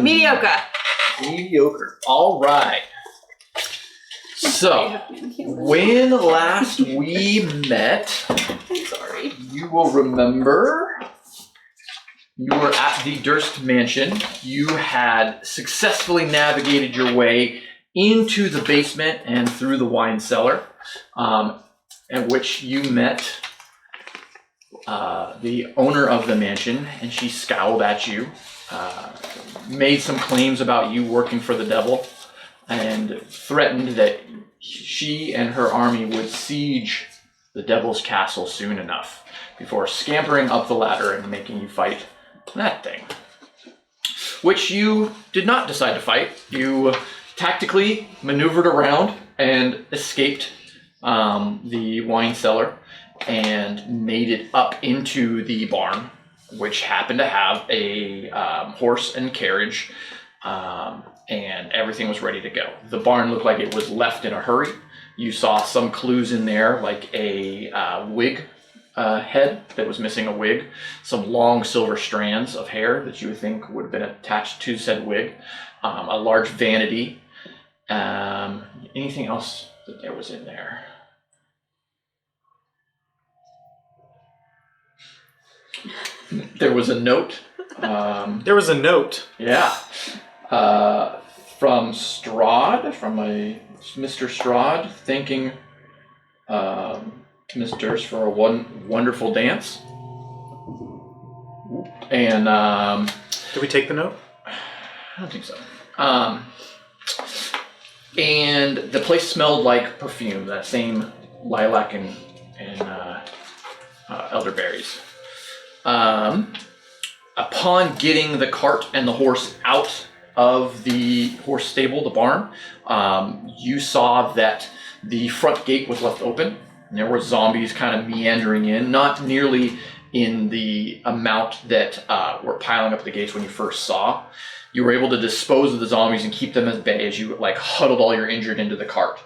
Mediocre. Mediocre. All right. So, when last we met, I'm sorry. you will remember you were at the Durst mansion. You had successfully navigated your way into the basement and through the wine cellar, at which you met the owner of the mansion, and she scowled at you, made some claims about you working for the devil, and threatened that she and her army would siege the devil's castle soon enough before scampering up the ladder and making you fight that thing. Which you did not decide to fight. You tactically maneuvered around and escaped the wine cellar and made it up into the barn, which happened to have a horse and carriage, and everything was ready to go. The barn looked like it was left in a hurry. You saw some clues in there, like a wig head that was missing a wig, some long silver strands of hair that you would think would have been attached to said wig, a large vanity. Anything else that there was in there? There was a note. There was a note. Yeah. From Strahd, from a Mr. Strahd, thanking Miss Durst for a wonderful dance. And did we take the note? I don't think so. And the place smelled like perfume, that same lilac and elderberries. Upon getting the cart and the horse out of the horse stable, the barn, you saw that the front gate was left open. And there were zombies kind of meandering in, not nearly in the amount that were piling up the gates when you first saw. You were able to dispose of the zombies and keep them at bay as you huddled all your injured into the cart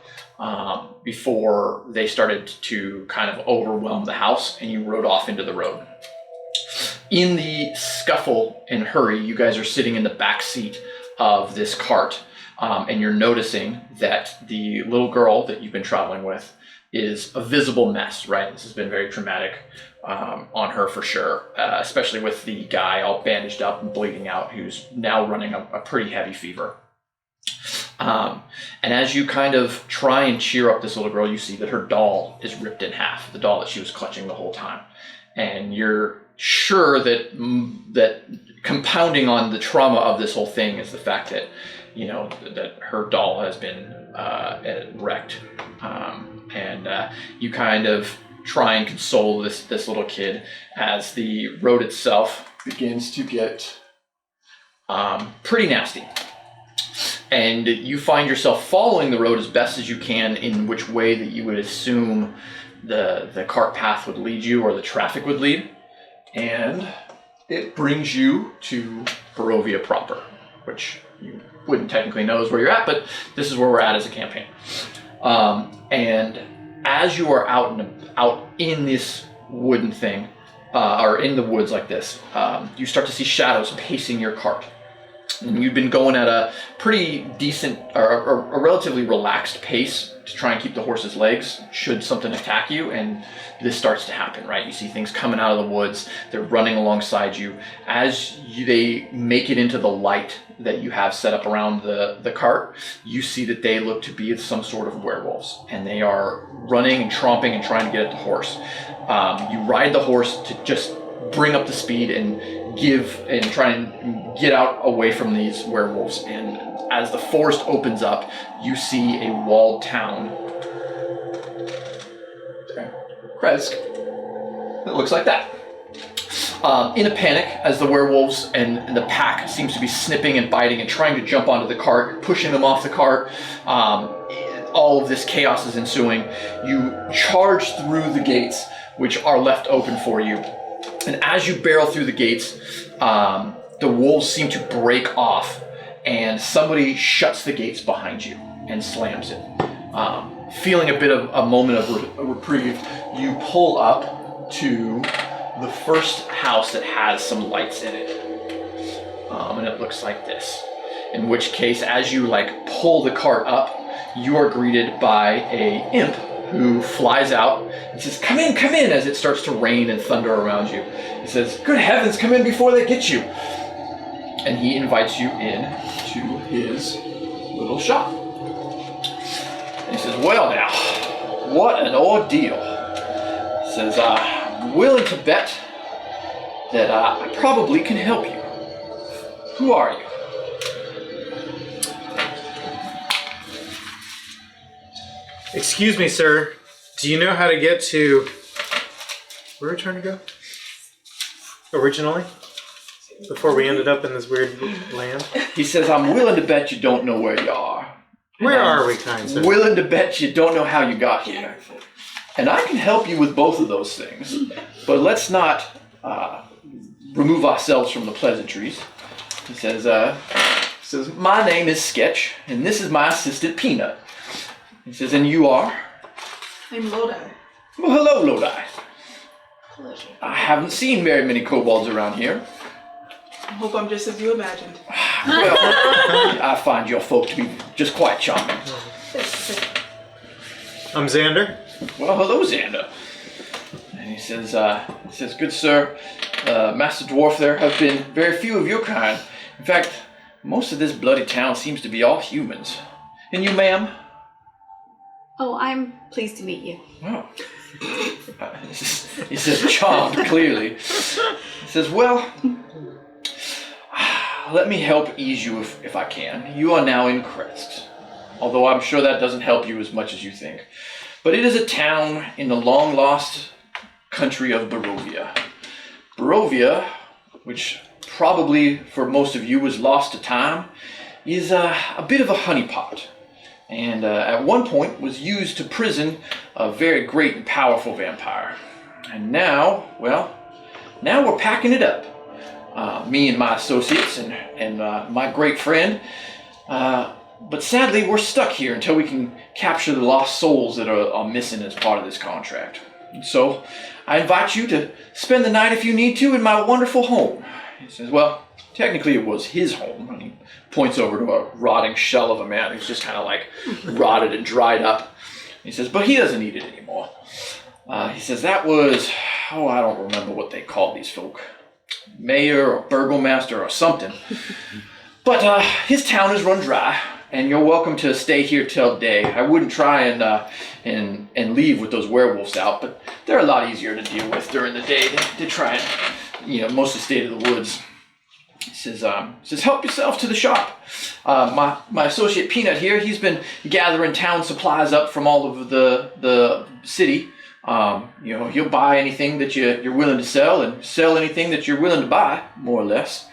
before they started to kind of overwhelm the house and you rode off into the road. In the scuffle and hurry, you guys are sitting in the back seat of this cart, and you're noticing that the little girl that you've been traveling with is a visible mess, right? This has been very traumatic on her for sure, especially with the guy all bandaged up and bleeding out who's now running a pretty heavy fever. And as you kind of try and cheer up this little girl, you see that her doll is ripped in half, the doll that she was clutching the whole time. And you're sure that compounding on the trauma of this whole thing is the fact that, you know, that her doll has been wrecked. And you kind of try and console this little kid as the road itself begins to get pretty nasty. And you find yourself following the road as best as you can in which way that you would assume the cart path would lead you or the traffic would lead. And it brings you to Barovia proper, which you wouldn't technically know is where you're at, but this is where we're at as a campaign. And as you are out in this wooden thing, or in the woods like this, you start to see shadows pacing your cart. And you've been going at a pretty decent, or a relatively relaxed pace to try and keep the horse's legs should something attack you, and this starts to happen, right? You see things coming out of the woods, they're running alongside you. As they make it into the light that you have set up around the cart, you see that they look to be some sort of werewolves, and they are running and tromping and trying to get at the horse. You ride the horse to just bring up the speed and try and get out away from these werewolves. And as the forest opens up, you see a walled town. Kresk. It looks like that. In a panic, as the werewolves and the pack seems to be snipping and biting and trying to jump onto the cart, pushing them off the cart, all of this chaos is ensuing. You charge through the gates, which are left open for you. And as you barrel through the gates, the wolves seem to break off, and somebody shuts the gates behind you and slams it. Feeling a bit of a moment of reprieve, you pull up to the first house that has some lights in it. And it looks like this. In which case, as you like pull the cart up, you are greeted by a imp who flies out and says, come in, as it starts to rain and thunder around you. He says, good heavens, come in before they get you. And he invites you in to his little shop. And he says, well now, what an ordeal. He says, I'm willing to bet that I probably can help you. Who are you? Excuse me, sir. Do you know how to get to... Where are we trying to go? Originally? Before we ended up in this weird land? He says, I'm willing to bet you don't know where you are. Where are we, kind sir? Willing to bet you don't know how you got here. And I can help you with both of those things. But let's not remove ourselves from the pleasantries. He says, my name is Sketch, and this is my assistant Peanut. He says, and you are? I'm Lodi. Well, hello, Lodi. Pleasure. I haven't seen very many kobolds around here. I hope I'm just as you imagined. Well, I find your folk to be just quite charming. I'm Xander. Well, hello, Xander. And he says, good sir, Master Dwarf, there have been very few of your kind. In fact, most of this bloody town seems to be all humans. And you, ma'am? Oh, I'm pleased to meet you. Oh. He says, charmed, clearly. He says, well, let me help ease you if I can. You are now in Crest, although I'm sure that doesn't help you as much as you think. But it is a town in the long-lost country of Barovia. Barovia, which probably for most of you was lost to time, is a bit of a honeypot. And at one point was used to prison a very great and powerful vampire. And now, well, now we're packing it up. Me and my associates and my great friend. But sadly, we're stuck here until we can capture the lost souls that are missing as part of this contract. And so I invite you to spend the night if you need to in my wonderful home. He says, well, technically it was his home. And he points over to a rotting shell of a man who's just kind of like rotted and dried up. He says, but he doesn't need it anymore. He says, that was, I don't remember what they called these folk. Mayor or burgomaster or something. But his town is run dry, and you're welcome to stay here till day. I wouldn't try and leave with those werewolves out, but they're a lot easier to deal with during the day to try and, mostly stay to the woods. He says, help yourself to the shop. My associate Peanut here, he's been gathering town supplies up from all over the city. He'll buy anything that you're willing to sell and sell anything that you're willing to buy, more or less.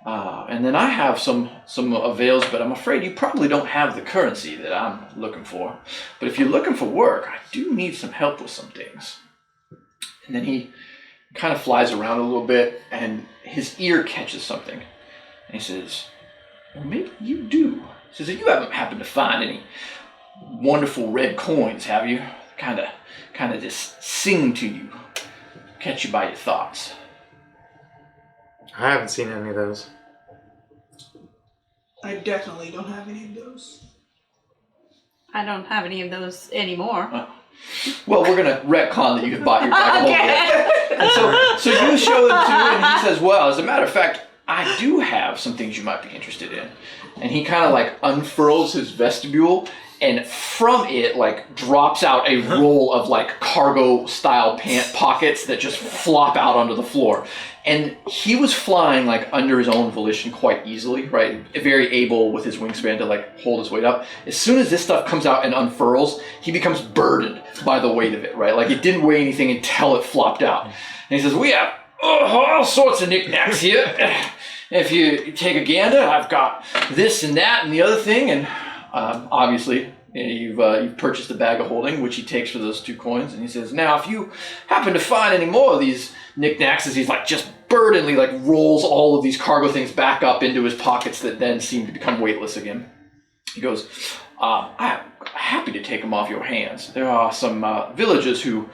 And then I have some avails, but I'm afraid you probably don't have the currency that I'm looking for. But if you're looking for work, I do need some help with some things. And then he kind of flies around a little bit, and his ear catches something. And he says, well, maybe you do. He says, you haven't happened to find any wonderful red coins, have you? Kind of just sing to you, catch you by your thoughts. I haven't seen any of those. I definitely don't have any of those. I don't have any of those anymore. Well, we're gonna retcon that you can buy your bag of holding. And so you show them to him, and he says, well, as a matter of fact, I do have some things you might be interested in. And he kind of like unfurls his vestibule, and from it like drops out a roll of like cargo style pant pockets that just flop out onto the floor. And he was flying like under his own volition quite easily, right? Very able with his wingspan to like hold his weight up. As soon as this stuff comes out and unfurls, he becomes burdened by the weight of it, right? Like it didn't weigh anything until it flopped out. And he says, we have all sorts of knickknacks here. If you take a gander, I've got this and that and the other thing. And obviously, you've purchased a bag of holding, which he takes for those 2 coins. And he says, now, if you happen to find any more of these knickknacks, as he's like just burdenedly like rolls all of these cargo things back up into his pockets that then seem to become weightless again. He goes, I'm happy to take them off your hands. There are some villagers who,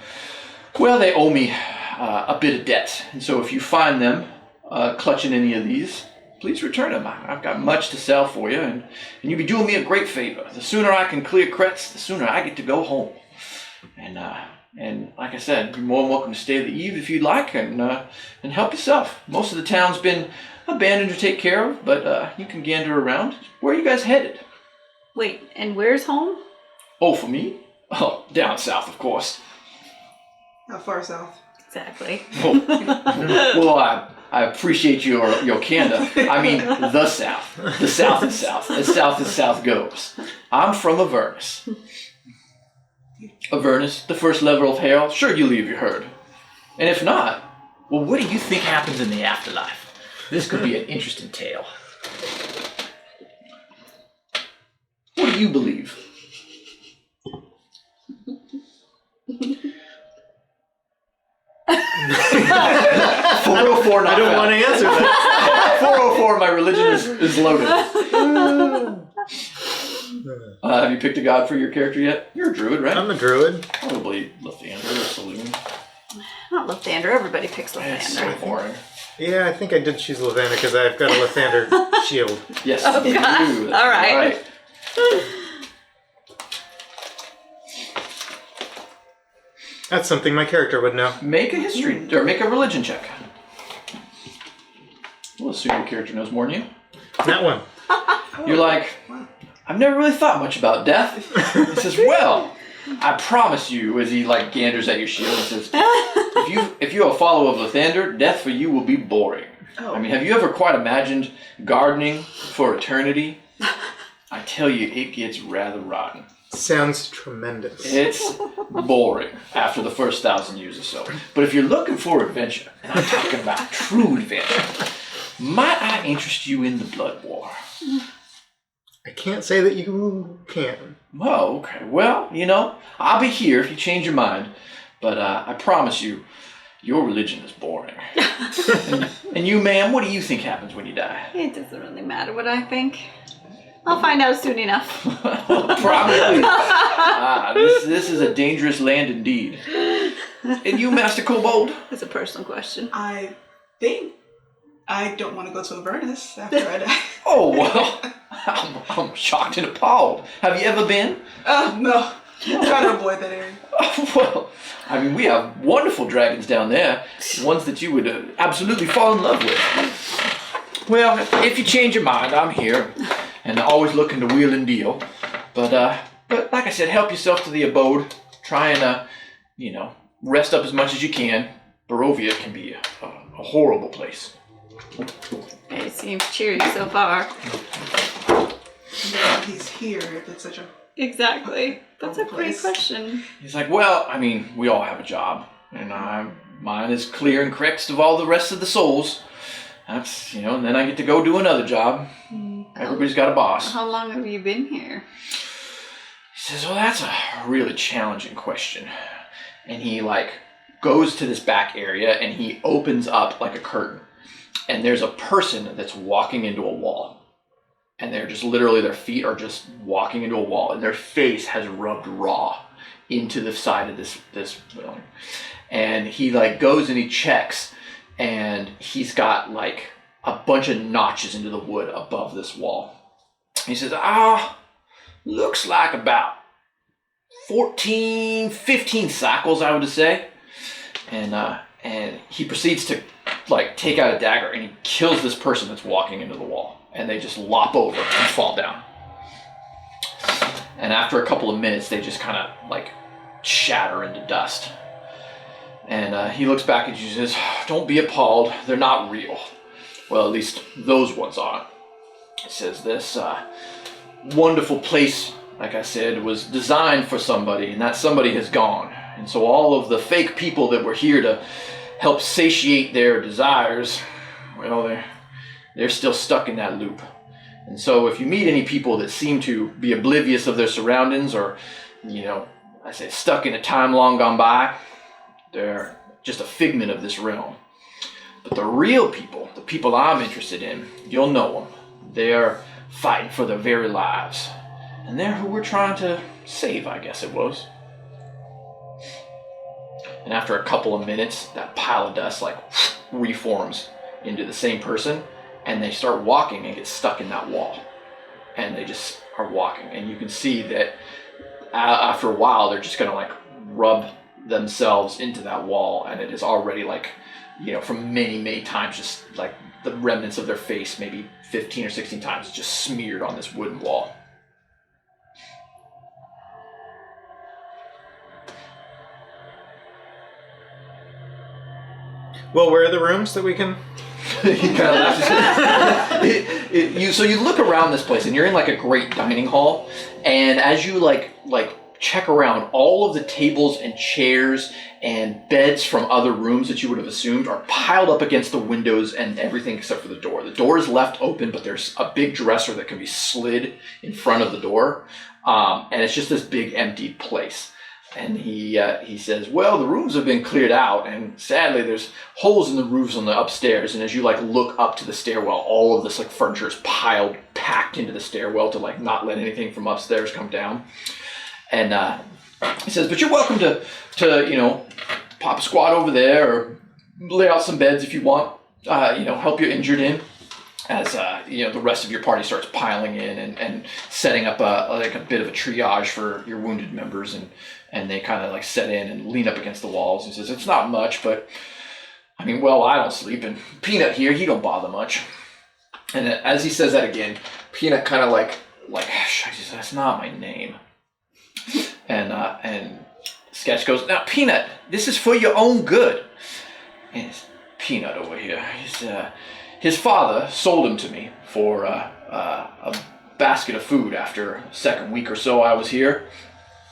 well, they owe me a bit of debt. And so if you find them clutching any of these, please return them. I've got much to sell for you, and you'd be doing me a great favor. The sooner I can clear credits, the sooner I get to go home. And like I said, you're more than welcome to stay the eve if you'd like, and help yourself. Most of the town's been abandoned to take care of, but you can gander around. Where are you guys headed? Wait, and where's home? Oh, for me? Oh, down south, of course. How far south? Exactly. Well, I appreciate your candor. I mean, the south. The south is south. As south goes. I'm from Avernus. Avernus, the first level of hell. Sure, you leave your herd. And if not, well, what do you think happens in the afterlife? This could be an interesting tale. What do you believe? I don't want to answer that. 404, my religion is loaded. Have you picked a god for your character yet? You're a druid, right? I'm a druid. Probably Lathander or Saloon. Not Lathander. Everybody picks It's so Lathander. boring. Yeah, I think I did choose Lathander because I've got a Lathander shield. Yes, Oh, you God. do. All right. That's something my character would know. Make a history, or make a religion check. We'll assume your character knows more than you. That one. You're like, I've never really thought much about death. He says, well, I promise you, as he like ganders at your shield, he says, if you're a follower of Lathander, death for you will be boring. Oh. I mean, have you ever quite imagined gardening for eternity? I tell you, it gets rather rotten. Sounds tremendous. It's boring after the first 1,000 years or so. But if you're looking for adventure, and I'm talking about true adventure, might I interest you in the Blood War? I can't say that you can. Oh, okay. Well, I'll be here if you change your mind. But I promise you, your religion is boring. and you, ma'am, what do you think happens when you die? It doesn't really matter what I think. I'll find out soon enough. Probably. This is a dangerous land indeed. And you, Master Kobold? It's a personal question. I think I don't want to go to Avernus after I die. Oh, well, I'm shocked and appalled. Have you ever been? No. I'm trying to avoid that area. Well, I mean, we have wonderful dragons down there. Ones that you would absolutely fall in love with. Well, if you change your mind, I'm here. And always looking to wheel and deal. But like I said, help yourself to the abode. Try and, rest up as much as you can. Barovia can be a horrible place. It seems cheery so far. Yeah, he's here if it's such a... Exactly. That's a great Place. question. He's like, well, I mean, we all have a job. And mine is clear and correct of all the rest of the souls. That's, and then I get to go do another job. Everybody's got a boss. How long have you been here? He says, well, that's a really challenging question. And he, goes to this back area and he opens up, a curtain. And there's a person that's walking into a wall. And they're just literally, their feet are just walking into a wall. And their face has rubbed raw into the side of this building. And he, goes and he checks. And he's got a bunch of notches into the wood above this wall. He says, looks like about 15 cycles, I would say. And he proceeds to take out a dagger and he kills this person that's walking into the wall. And they just lop over and fall down. And after a couple of minutes, they just kind of shatter into dust. And he looks back at you and says, don't be appalled, they're not real. Well, at least those ones aren't. He says, this wonderful place, like I said, was designed for somebody, and that somebody has gone. And so all of the fake people that were here to help satiate their desires, well, they're still stuck in that loop. And so if you meet any people that seem to be oblivious of their surroundings or, I say stuck in a time long gone by, they're just a figment of this realm. But the real people, the people I'm interested in, you'll know them. They're fighting for their very lives. And they're who we're trying to save, I guess it was. And after a couple of minutes, that pile of dust reforms into the same person. and they start walking and get stuck in that wall. And they just are walking, and you can see that after a while they're just going to like rub themselves into that wall, and it is already like, from many times, just like the remnants of their face, maybe 15 or 16 times, just smeared on this wooden wall. Well, where are the rooms that we can? He kind of laughs. So you look around this place, and you're in like a great dining hall, and as you like check around, all of the tables and chairs and beds from other rooms that you would have assumed are piled up against the windows and everything except for the door. The door is left open, but there's a big dresser that can be slid in front of the door, and it's just this big emptied place. And he says, well, the rooms have been cleared out, and sadly there's holes in the roofs on the upstairs, and as you like look up to the stairwell, all of this like furniture is packed into the stairwell to like not let anything from upstairs come down. And he says, but you're welcome to pop a squat over there, or lay out some beds if you want, help your injured in. As the rest of your party starts piling in and setting up a bit of a triage for your wounded members, and they kind of like set in and lean up against the walls. And says, it's not much, but I don't sleep, and Peanut here, he don't bother much. And as he says that again, Peanut kind of like he says, that's not my name. And Sketch goes, now Peanut, this is for your own good. And it's Peanut over here. His father sold him to me for a basket of food after the second week or so I was here.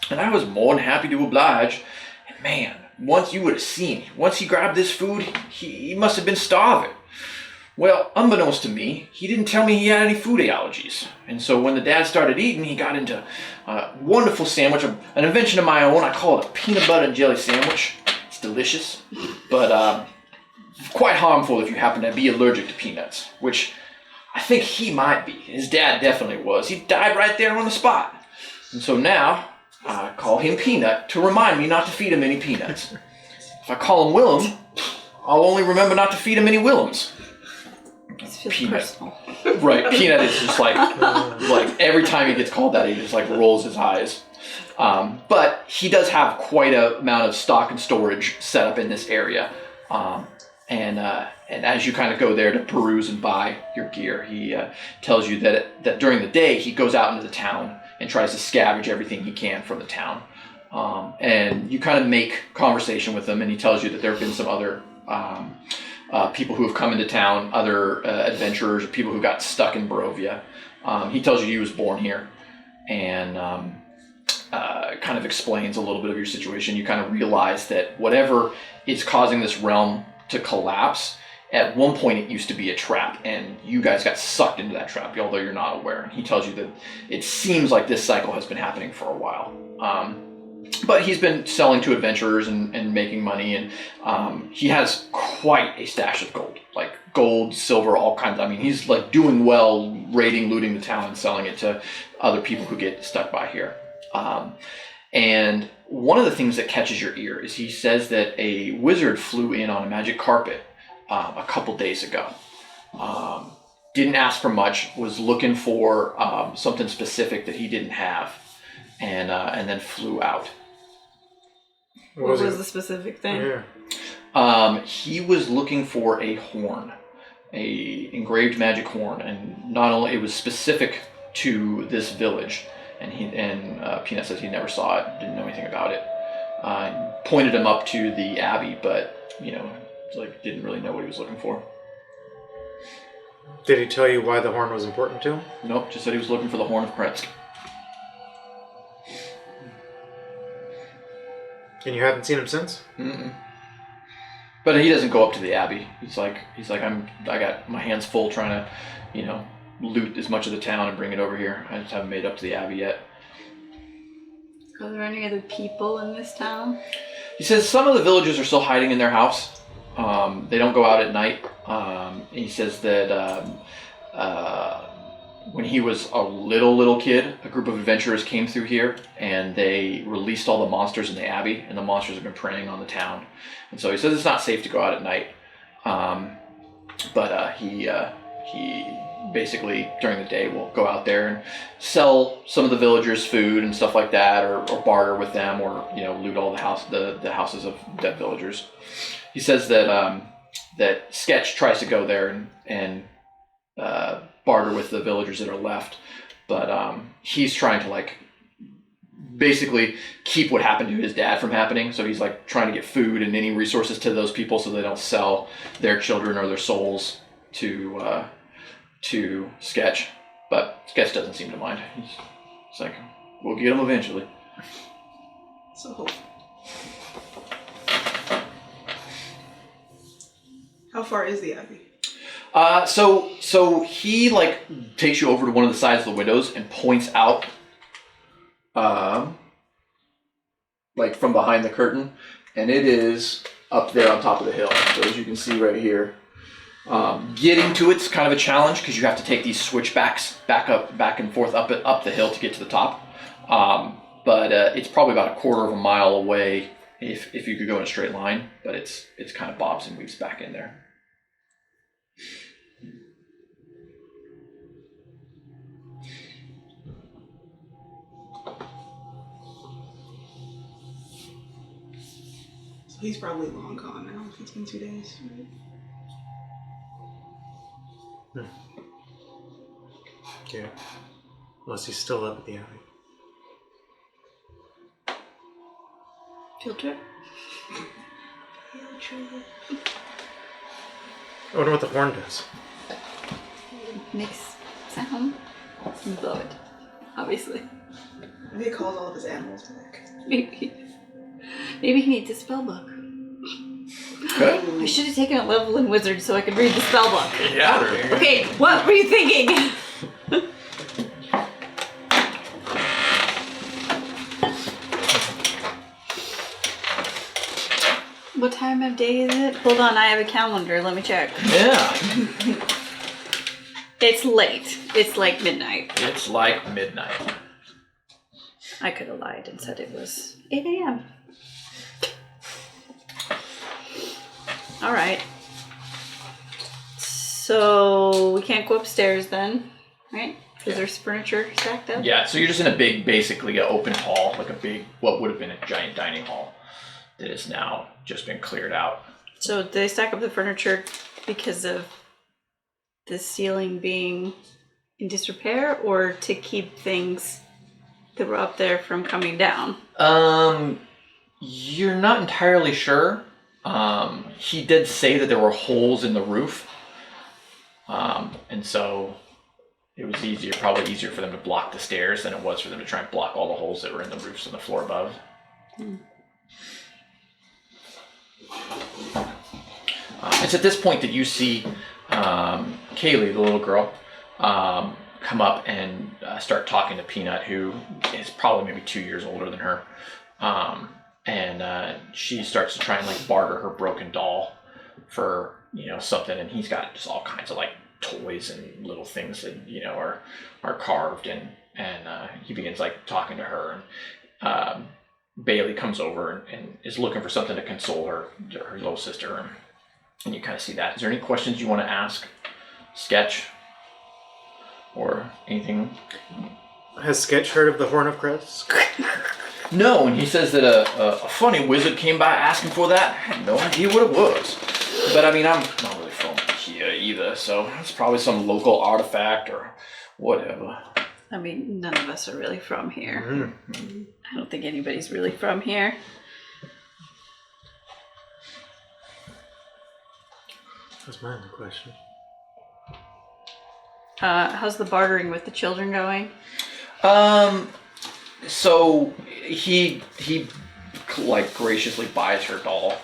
And I was more than happy to oblige. And man, once you would have seen, once he grabbed this food, he must have been starving. Well, unbeknownst to me, he didn't tell me he had any food allergies. And so when the dad started eating, he got into a wonderful sandwich, an invention of my own. I call it a peanut butter and jelly sandwich. It's delicious, but quite harmful if you happen to be allergic to peanuts, which I think he might be. His dad definitely was. He died right there on the spot. And so now I call him Peanut to remind me not to feed him any peanuts. If I call him Willem, I'll only remember not to feed him any Willems. This feels Peanut. personal. Right, Peanut is just like every time he gets called that, he just like rolls his eyes. But he does have quite a amount of stock and storage set up in this area. And as you kind of go there to peruse and buy your gear, he tells you that during the day he goes out into the town and tries to scavenge everything he can from the town. And you kind of make conversation with him, and he tells you that there have been some other people who have come into town, other adventurers, or people who got stuck in Barovia. He tells you he was born here, and kind of explains a little bit of your situation. You kind of realize that whatever is causing this realm to collapse, at one point it used to be a trap, and you guys got sucked into that trap, although you're not aware. He tells you that it seems like this cycle has been happening for a while. But he's been selling to adventurers and making money, and he has quite a stash of gold, like gold, silver, all kinds. I mean, he's like doing well, raiding, looting the town, and selling it to other people who get stuck by here. And one of the things that catches your ear is he says that a wizard flew in on a magic carpet a couple days ago. Didn't ask for much, was looking for something specific that he didn't have, and then flew out. What was the specific thing? Yeah. He was looking for a horn, a engraved magic horn, and not only it was specific to this village. And Peanut says he never saw it, didn't know anything about it. Pointed him up to the abbey, but didn't really know what he was looking for. Did he tell you why the horn was important to him? Nope, just said he was looking for the Horn of Kretsk. And you haven't seen him since? Mm-mm. But he doesn't go up to the abbey. He's like I got my hands full trying to, loot as much of the town and bring it over here. I just haven't made it up to the abbey yet. Are there any other people in this town? He says some of the villagers are still hiding in their house. They don't go out at night. He says that when he was a little kid, a group of adventurers came through here and they released all the monsters in the abbey, and the monsters have been preying on the town. And so he says it's not safe to go out at night. But he he basically during the day will go out there and sell some of the villagers food and stuff like that, or barter with them, or loot all the houses of dead villagers. He says that that Sketch tries to go there and barter with the villagers that are left, but he's trying to like basically keep what happened to his dad from happening. So he's like trying to get food and any resources to those people so they don't sell their children or their souls to Sketch. But Sketch doesn't seem to mind. He's like, we'll get them eventually. So hope. How far is the abbey? So he like takes you over to one of the sides of the windows and points out, like from behind the curtain, and it is up there on top of the hill. So as you can see right here, getting to it's kind of a challenge because you have to take these switchbacks back and forth up the hill to get to the top. But it's probably about a quarter of a mile away if you could go in a straight line. But it's kind of bobs and weaves back in there. So he's probably long gone now. It's been 2 days. Right? Yeah. Unless he's still up at the abbey. Field trip? Field trip. I wonder what the horn does. Makes sound. You blow it, obviously. Maybe he calls all of his animals back. Maybe he needs a spell book. Okay. I should have taken a level in wizard so I could read the spell book. Yeah. Okay, what were you thinking? What time of day is it? Hold on, I have a calendar. Let me check. Yeah. It's late. It's like midnight. It's like midnight. I could have lied and said it was 8 a.m. All right. So we can't go upstairs then, right? Because there's furniture stacked up? Yeah, so you're just in a big, basically an open hall, like a big, what would have been a giant dining hall that has now just been cleared out. So they stack up the furniture because of the ceiling being in disrepair, or to keep things that were up there from coming down? You're not entirely sure. He did say that there were holes in the roof. And so it was probably easier for them to block the stairs than it was for them to try and block all the holes that were in the roofs and the floor above. It's at this point that you see Kaylee, the little girl, come up and start talking to Peanut, who is probably maybe 2 years older than her. And she starts to try and like barter her broken doll for something, and he's got just all kinds of like toys and little things that are carved, and he begins like talking to her, and Bailey comes over and is looking for something to console her little sister, and you kind of see that. Is there any questions you want to ask Sketch or anything? Has Sketch heard of the Horn of Crest? No, and he says that a funny wizard came by asking for that. I had no idea what it was. But I mean, I'm not really from here either, so it's probably some local artifact or whatever. I mean, none of us are really from here. Mm-hmm. I don't think anybody's really from here. That's my other question. How's the bartering with the children going? So he like graciously buys her doll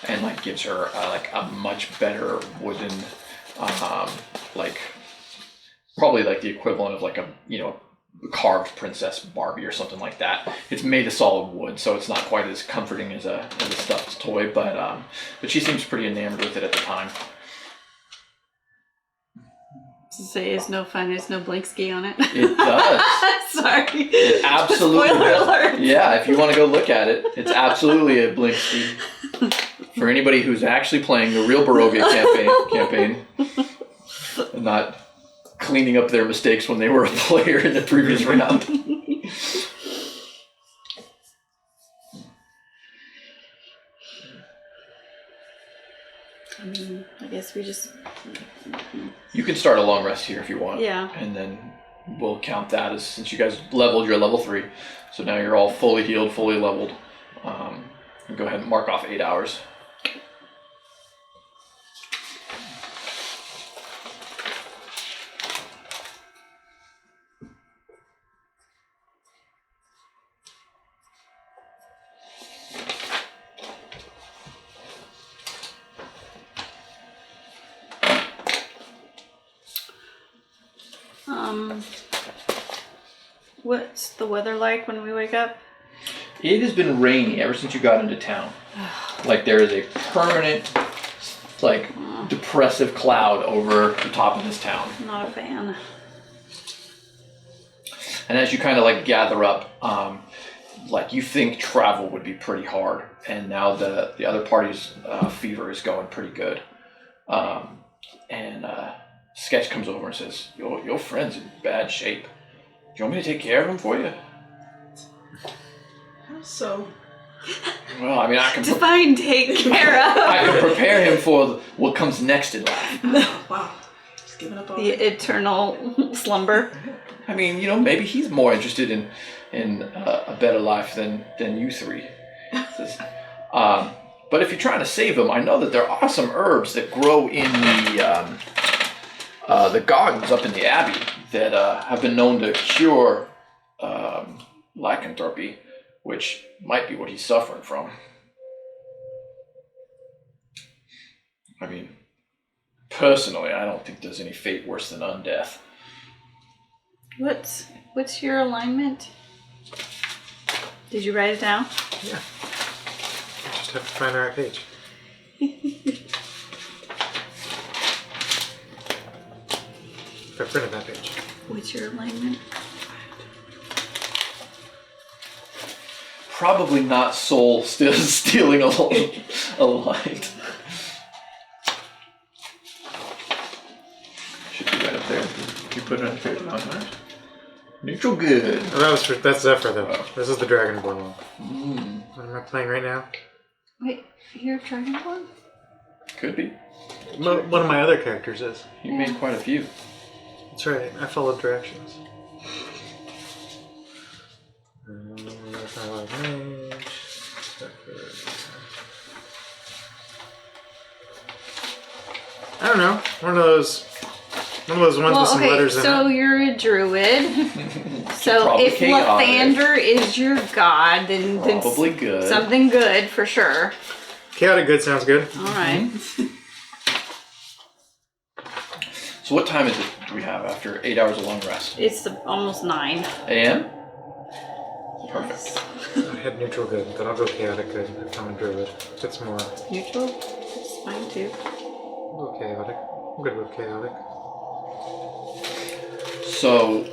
and like gives her like a much better wooden, like probably like the equivalent of like a carved Princess Barbie or something like that. It's made of solid wood, so it's not quite as comforting as a stuffed toy, but she seems pretty enamored with it at the time. To say is no fun, is no Blinkski on it. It does. Sorry. It absolutely Spoiler does. alert. Yeah, if you want to go look at it, it's absolutely a Blinkski. For anybody who's actually playing the real Barovia campaign, not cleaning up their mistakes when they were a player in the previous round. I mean, I guess we just... You can start a long rest here if you want. Yeah. And then we'll count that as, since you guys leveled, you're at level 3. So now you're all fully healed, fully leveled. Go ahead and mark off 8 hours. What's the weather like when we wake up? It has been rainy ever since you got into town. Like there is a permanent, like, depressive cloud over the top of this town. Not a fan. And as you kind of like gather up, like you think travel would be pretty hard, and now the other party's fever is going pretty good. Sketch comes over and says, your friend's in bad shape. Do you want me to take care of him for you? How so? Well, I mean, I can Define take care of. I can prepare him for what comes next in life. Wow. Just giving up on The eternal slumber. I mean, maybe he's more interested in a better life than you three. But if you're trying to save him, I know that there are some herbs that grow in the gardens up in the abbey that have been known to cure lycanthropy, which might be what he's suffering from. I mean, personally, I don't think there's any fate worse than undeath. What's your alignment? Did you write it down? Yeah. I just have to find the right page. I printed that page. What's your alignment? Probably not soul still stealing a light. Should be right up there. You put it on the page. Neutral good. Oh, that's Zephyr though. This is the Dragonborn one. What am I playing right now? Wait, you're Dragonborn? Could be. One of my other characters is. You made quite a few. That's right. I followed directions. I don't know. One of those ones with some letters in it. So you're a druid. So Probably if chaotic. Lathander is your god, then Probably good. something good for sure. Chaotic good sounds good. All right. So what time is it do we have after 8 hours of long rest? It's almost 9 a.m.? Perfect. I had neutral good, then I'll go chaotic good if I'm a druid. It's more. Neutral? It's fine too. I'll go chaotic. I'm good with chaotic. So,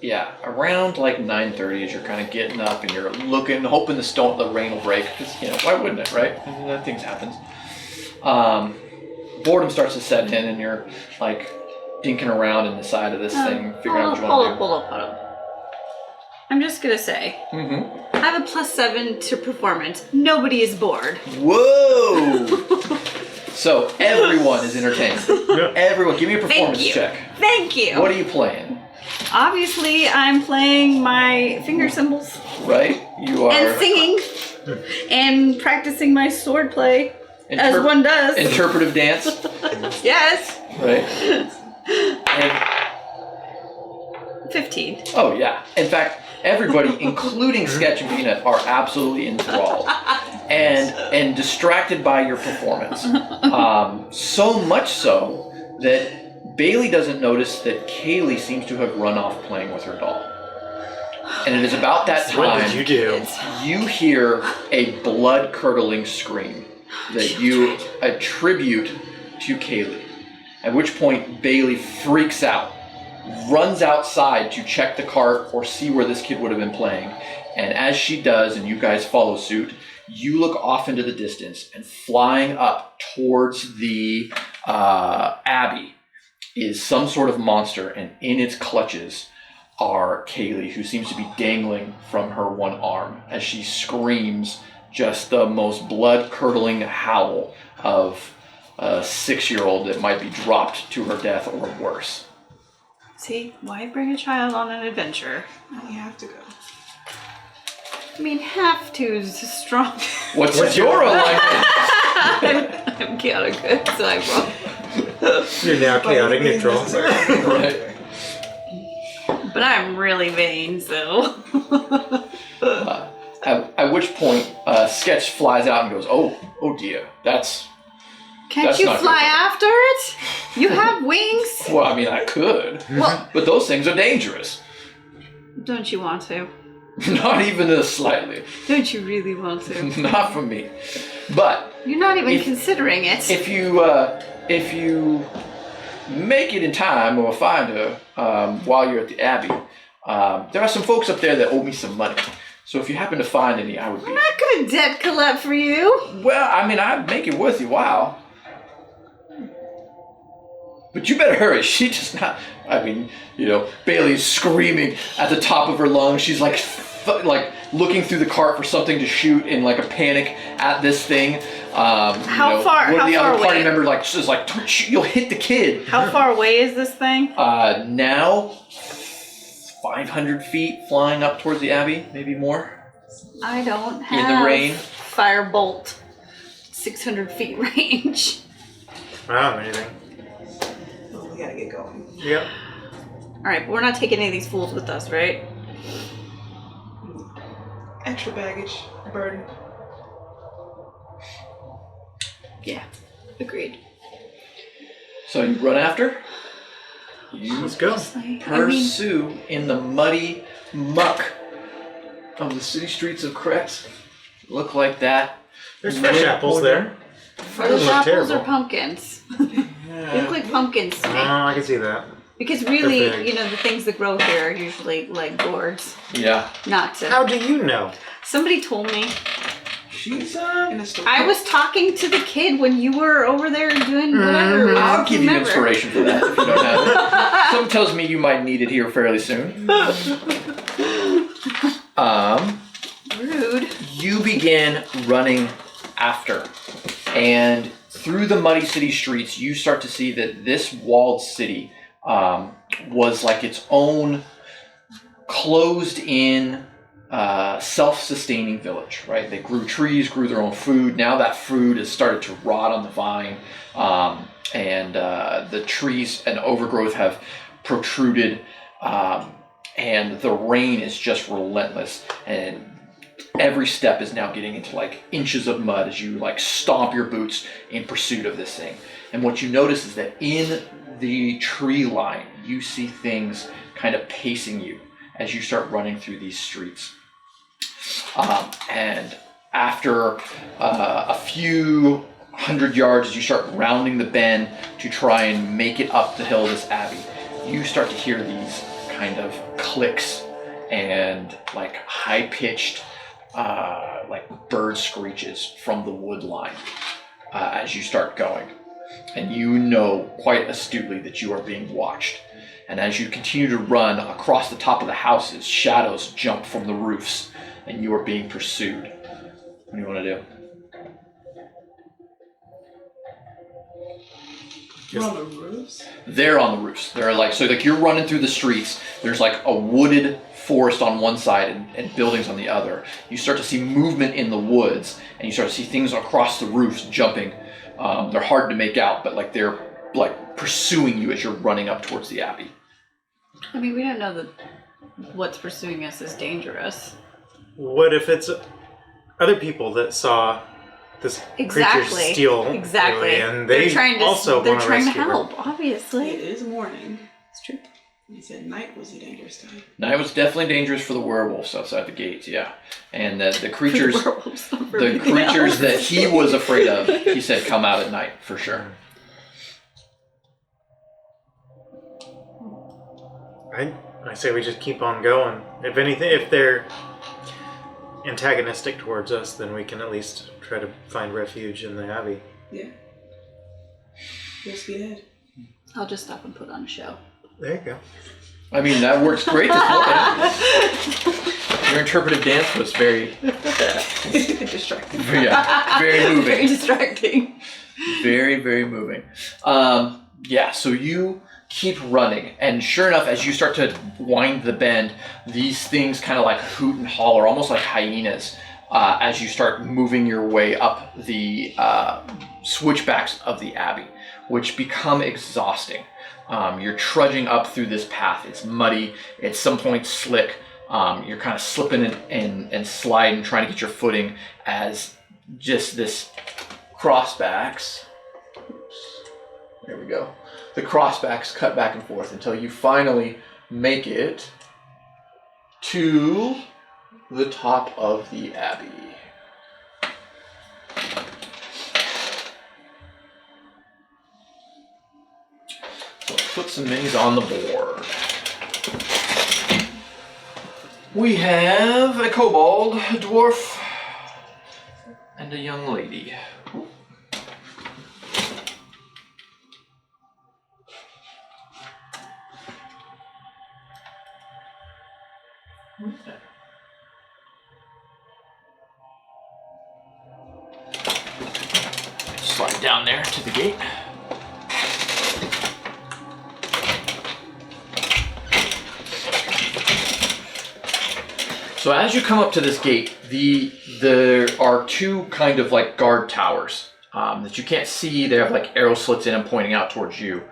yeah, around like 9:30 as you're kind of getting up and you're looking, hoping the rain will break, because, why wouldn't it, right? I mean, that things happens. Boredom starts to set in and you're like dinking around in the side of this thing, figuring out what you want to do. Hold up. I'm just gonna say, I have a +7 to performance. Nobody is bored. Whoa! So everyone is entertained. Everyone, give me a performance check. Thank you. What are you playing? Obviously, I'm playing my finger cymbals Right? You are and singing and practicing my sword play, as one does. Interpretive dance, Yes. right? And 15. oh yeah. In fact, everybody, including Sketch and Peanut, are absolutely enthralled and distracted by your performance. So much so that Bailey doesn't notice that Kaylee seems to have run off playing with her doll. And it is about that time What did you do? you hear a blood-curdling scream that you attribute to Kaylee. At which point Bailey freaks out, runs outside to check the cart or see where this kid would have been playing. And as she does, and you guys follow suit, you look off into the distance, and flying up towards the abbey is some sort of monster, and in its clutches are Kaylee, who seems to be dangling from her one arm as she screams just the most blood-curdling howl of a 6-year-old that might be dropped to her death or worse. See, why bring a child on an adventure? You have to go. I mean, have to is strong. What's your alignment? I'm chaotic good, so I roll. You're now chaotic But neutral. Right. But I'm really vain, so. At which point, Sketch flies out and goes, oh dear, that's Can't you not fly good. after it? You have wings? Well, I mean, I could, Well, but those things are dangerous. don't you want to? Not even slightly. Don't you really want to? Not for me. But You're not even If- considering it. if you make it in time or find her while you're at the Abbey, there are some folks up there that owe me some money. So if you happen to find any, I would be. I'm not gonna debt collect for you. Well, I mean, I'd make it worth your while. But you better hurry. She does not. I mean, Bailey's screaming at the top of her lungs. She's like looking through the cart for something to shoot in like a panic at this thing. How far- One of how the far other party away? members is like, "Don't shoot, you'll hit the kid." How far away is this thing? Now, 500 feet flying up towards the Abbey, maybe more. I don't have In the rain? Firebolt 600 feet range. Wow, amazing. Oh, we gotta get going. Yep. Alright, but we're not taking any of these fools with us, right? Extra baggage, burden. Yeah. Agreed. So you run after. You Let's go. pursue in the muddy muck of the city streets of Kretz. Look like that. There's fresh apples there. Are those Doesn't look apples or terrible. pumpkins? They look like pumpkins to me. I can see that. Because really, They're big. the things that grow here are usually like gourds. Yeah. Not to. How do you know? Somebody told me. She's In the store. I was talking to the kid when you were over there doing whatever. I'll give you Remember. inspiration for that if you don't have it. Something tells me you might need it here fairly soon. Rude. You begin running after, and through the muddy city streets, you start to see that this walled city was like its own closed-in, self-sustaining village. Right? They grew trees, grew their own food. Now that food has started to rot on the vine, and the trees and overgrowth have protruded, and the rain is just relentless. And every step is now getting into like inches of mud as you like stomp your boots in pursuit of this thing. And what you notice is that in the tree line, you see things kind of pacing you as you start running through these streets. And after a few hundred yards, as you start rounding the bend to try and make it up the hill of this abbey, you start to hear these kind of clicks and like high-pitched like bird screeches from the wood line as you start going. And you know quite astutely that you are being watched. And as you continue to run across the top of the houses, shadows jump from the roofs and you are being pursued. What do you want to do? We're on the roofs. They're on the roofs. They're like, so like you're running through the streets. There's like a wooded forest on one side and buildings on the other. You start to see movement in the woods, and you start to see things across the roofs jumping. They're hard to make out, but like they're like pursuing you as you're running up towards the abbey. I mean, we don't know that what's pursuing us is dangerous. What if it's other people that saw this creature steal Exactly. Bailey, and they they're trying to, also they're want to trying to rescue her? help, obviously. It is morning. It's true. He said night was the dangerous time. Night was definitely dangerous for the werewolves outside the gates, yeah. And the creatures, Werewolves, not for the anything creatures else. that he was afraid of, he said, come out at night for sure. I say we just keep on going. If anything, if they're antagonistic towards us, then we can at least try to find refuge in the abbey. Yeah. Full speed ahead. I'll just stop and put on a show. There you go. I mean, that works great this morning. Your interpretive dance was very, Distracting. yeah, very moving. Very distracting. Very, very moving. Yeah, so you keep running, and sure enough, as you start to wind the bend, these things kind of like hoot and holler, almost like hyenas, as you start moving your way up the switchbacks of the Abbey, which become exhausting. You're trudging up through this path. It's muddy, at some point slick. You're kind of slipping and sliding, trying to get your footing as just this crossbacks. Oops. There we go. The crossbacks cut back and forth until you finally make it to the top of the Abbey. So let's put some minis on the board. We have a kobold, a dwarf, and a young lady. Slide down there to the gate. So as you come up to this gate, there are two kind of like guard towers that you can't see. They have like arrow slits in them pointing out towards you.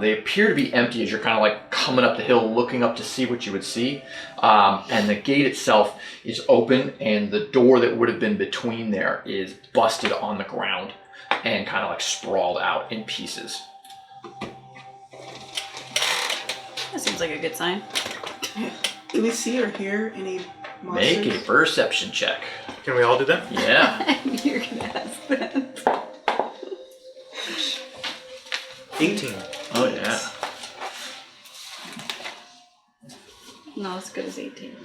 They appear to be empty as you're kind of like coming up the hill, looking up to see what you would see. And the gate itself is open, and the door that would have been between there is busted on the ground and kind of like sprawled out in pieces. That seems like a good sign. Do we see or hear any monsters? Make a perception check. Can we all do that? Yeah. You're gonna ask that. 18. Oh yeah. Not as good as 18.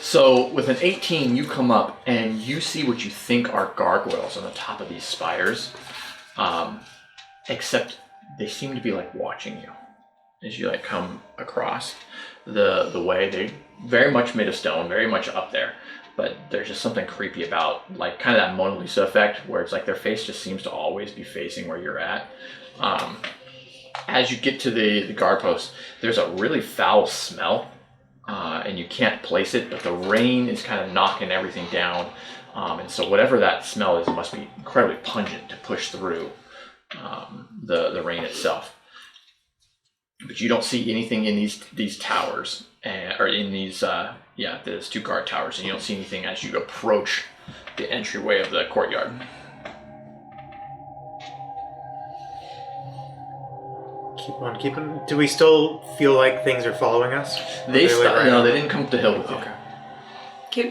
So with an 18, you come up and you see what you think are gargoyles on the top of these spires, except they seem to be like watching you as you like come across the way. They very much made of stone, very much up there, but there's just something creepy about like kind of that Mona Lisa effect where it's like their face just seems to always be facing where you're at. As you get to the guard post, there's a really foul smell. And you can't place it, but the rain is kind of knocking everything down. And so whatever that smell is, it must be incredibly pungent to push through the rain itself. But you don't see anything in these towers, or in these, there's two guard towers, and you don't see anything as you approach the entryway of the courtyard. Keep on keeping. Do we still feel like things are following us? They right no, on? they didn't come up the hill with you. Okay.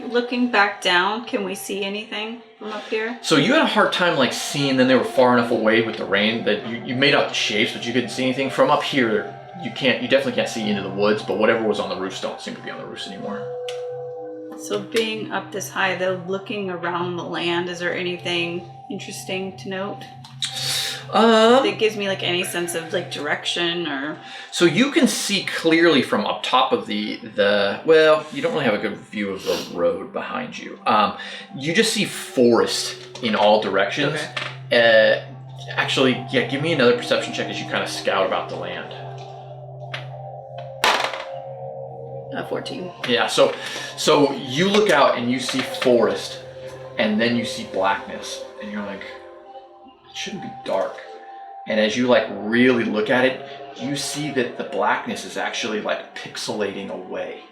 Looking back down, can we see anything from up here? So you had a hard time like seeing them. They were far enough away with the rain that you made out the shapes, but you couldn't see anything. From up here, you definitely can't see into the woods, but whatever was on the roofs don't seem to be on the roofs anymore. So being up this high, though, looking around the land, is there anything interesting to note? That gives me like any sense of like direction or... So you can see clearly from up top of the well, you don't really have a good view of the road behind you. You just see forest in all directions. Okay. Actually, yeah, give me another perception check as you kind of scout about the land. 14. Yeah, so you look out and you see forest, and then you see blackness, and you're like, it shouldn't be dark. And as you like really look at it, you see that the blackness is actually like pixelating away.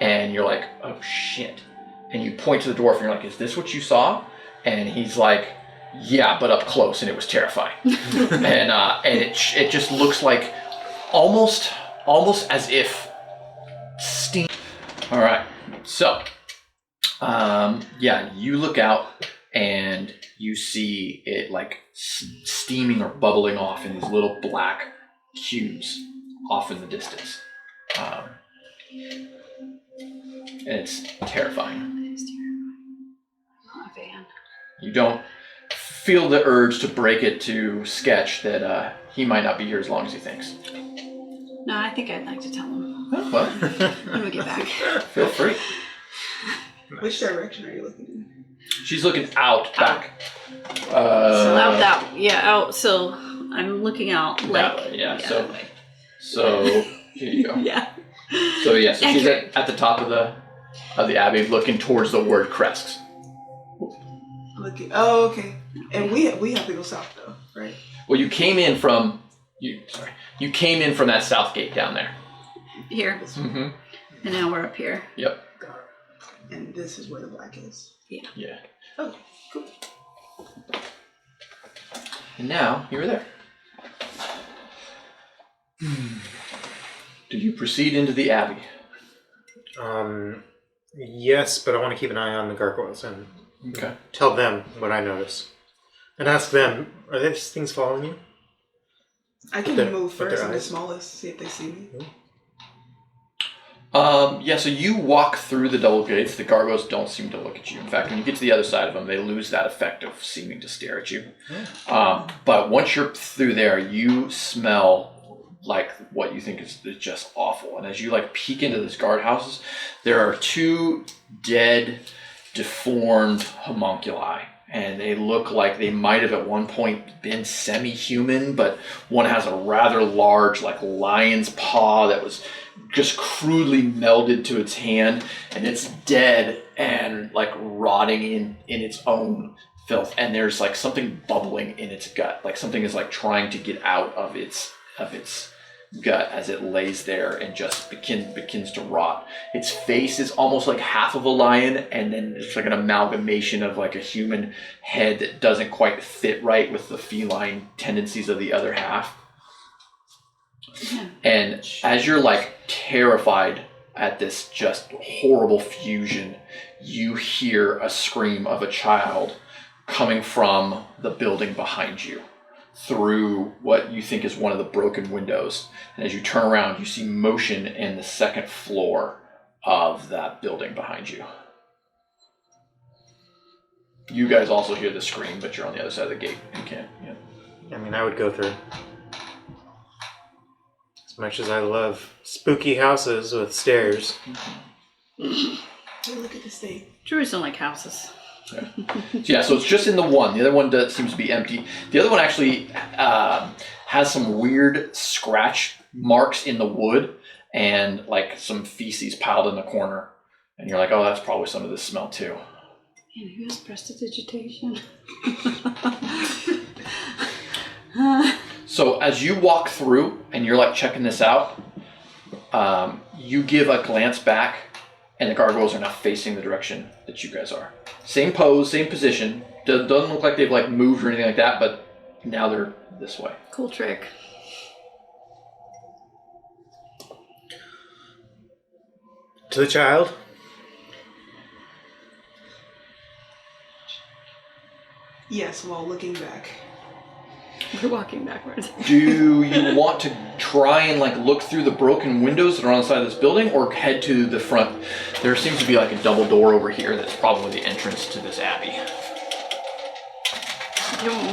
And you're like, oh shit. And you point to the dwarf and you're like, is this what you saw? And he's like, yeah, but up close, and it was terrifying. and it just looks like almost as if steam. All right, so you look out and you see it like steaming or bubbling off in these little black cubes off in the distance. And it's terrifying. It is terrifying. I'm not a fan. You don't feel the urge to break it to Sketch that he might not be here as long as he thinks. No, I think I'd like to tell him Oh, well, when we get back. feel free. Which direction are you looking in? She's looking out back. So out that, out. So I'm looking out That like way, yeah. that way. So here you go. Yeah. So she's at the top of the abbey, looking towards the word crests. Looking. Oh, okay. And we have to go south though, right? Well, you came in from that south gate down there. Here. Mm-hmm. And now we're up here. Yep. And this is where the black is. Yeah. Oh, cool. And now you're there. Do you proceed into the abbey? Yes, but I want to keep an eye on the gargoyles and tell them what I notice. And ask them, are these things following you? I can move first and the smallest, see if they see me. So you walk through the double gates. The gargoyles don't seem to look at you. In fact, when you get to the other side of them, they lose that effect of seeming to stare at you. But once you're through there, you smell like what you think is just awful. And as you peek into this guardhouses, there are two dead, deformed homunculi. And they look like they might have at one point been semi-human, but one has a rather large, lion's paw that was just crudely melded to its hand, and it's dead and rotting in its own filth. And there's something bubbling in its gut, something is trying to get out of its gut as it lays there and just begins to rot. Its face is almost like half of a lion, and then it's an amalgamation of a human head that doesn't quite fit right with the feline tendencies of the other half. Yeah. And as you're terrified at this just horrible fusion, you hear a scream of a child coming from the building behind you through what you think is one of the broken windows. And as you turn around, you see motion in the second floor of that building behind you. You guys also hear the scream, but you're on the other side of the gate. You can't. Yeah. I mean, I would go through. As much as I love spooky houses with stairs. Hey, look at the state. Druids don't like houses. So it's just in the one. The other one seems to be empty. The other one actually has some weird scratch marks in the wood and some feces piled in the corner. And you're oh, that's probably some of this smell too. And who has prestidigitation? So as you walk through and you're checking this out, you give a glance back, and the gargoyles are now facing the direction that you guys are. Same pose, same position. Doesn't look like they've moved or anything like that, but now they're this way. Cool trick. To the child. Yes, while looking back. We're walking backwards. Do you want to try and look through the broken windows that are on the side of this building, or head to the front? There seems to be a double door over here that's probably the entrance to this abbey.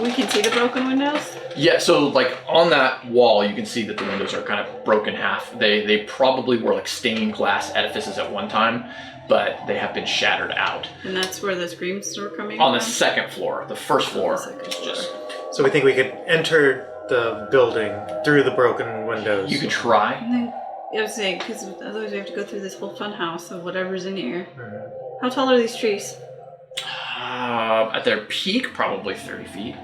We can see the broken windows? Yeah, so on that wall you can see that the windows are kind of broken half. They probably were stained glass edifices at one time, but they have been shattered out. And that's where the screams were coming On from? the second floor. The first floor is just... So we think we could enter the building through the broken windows. You could try. And then, I was saying, because otherwise we have to go through this whole fun house of whatever's in here. Mm-hmm. How tall are these trees? At their peak, probably 30 feet.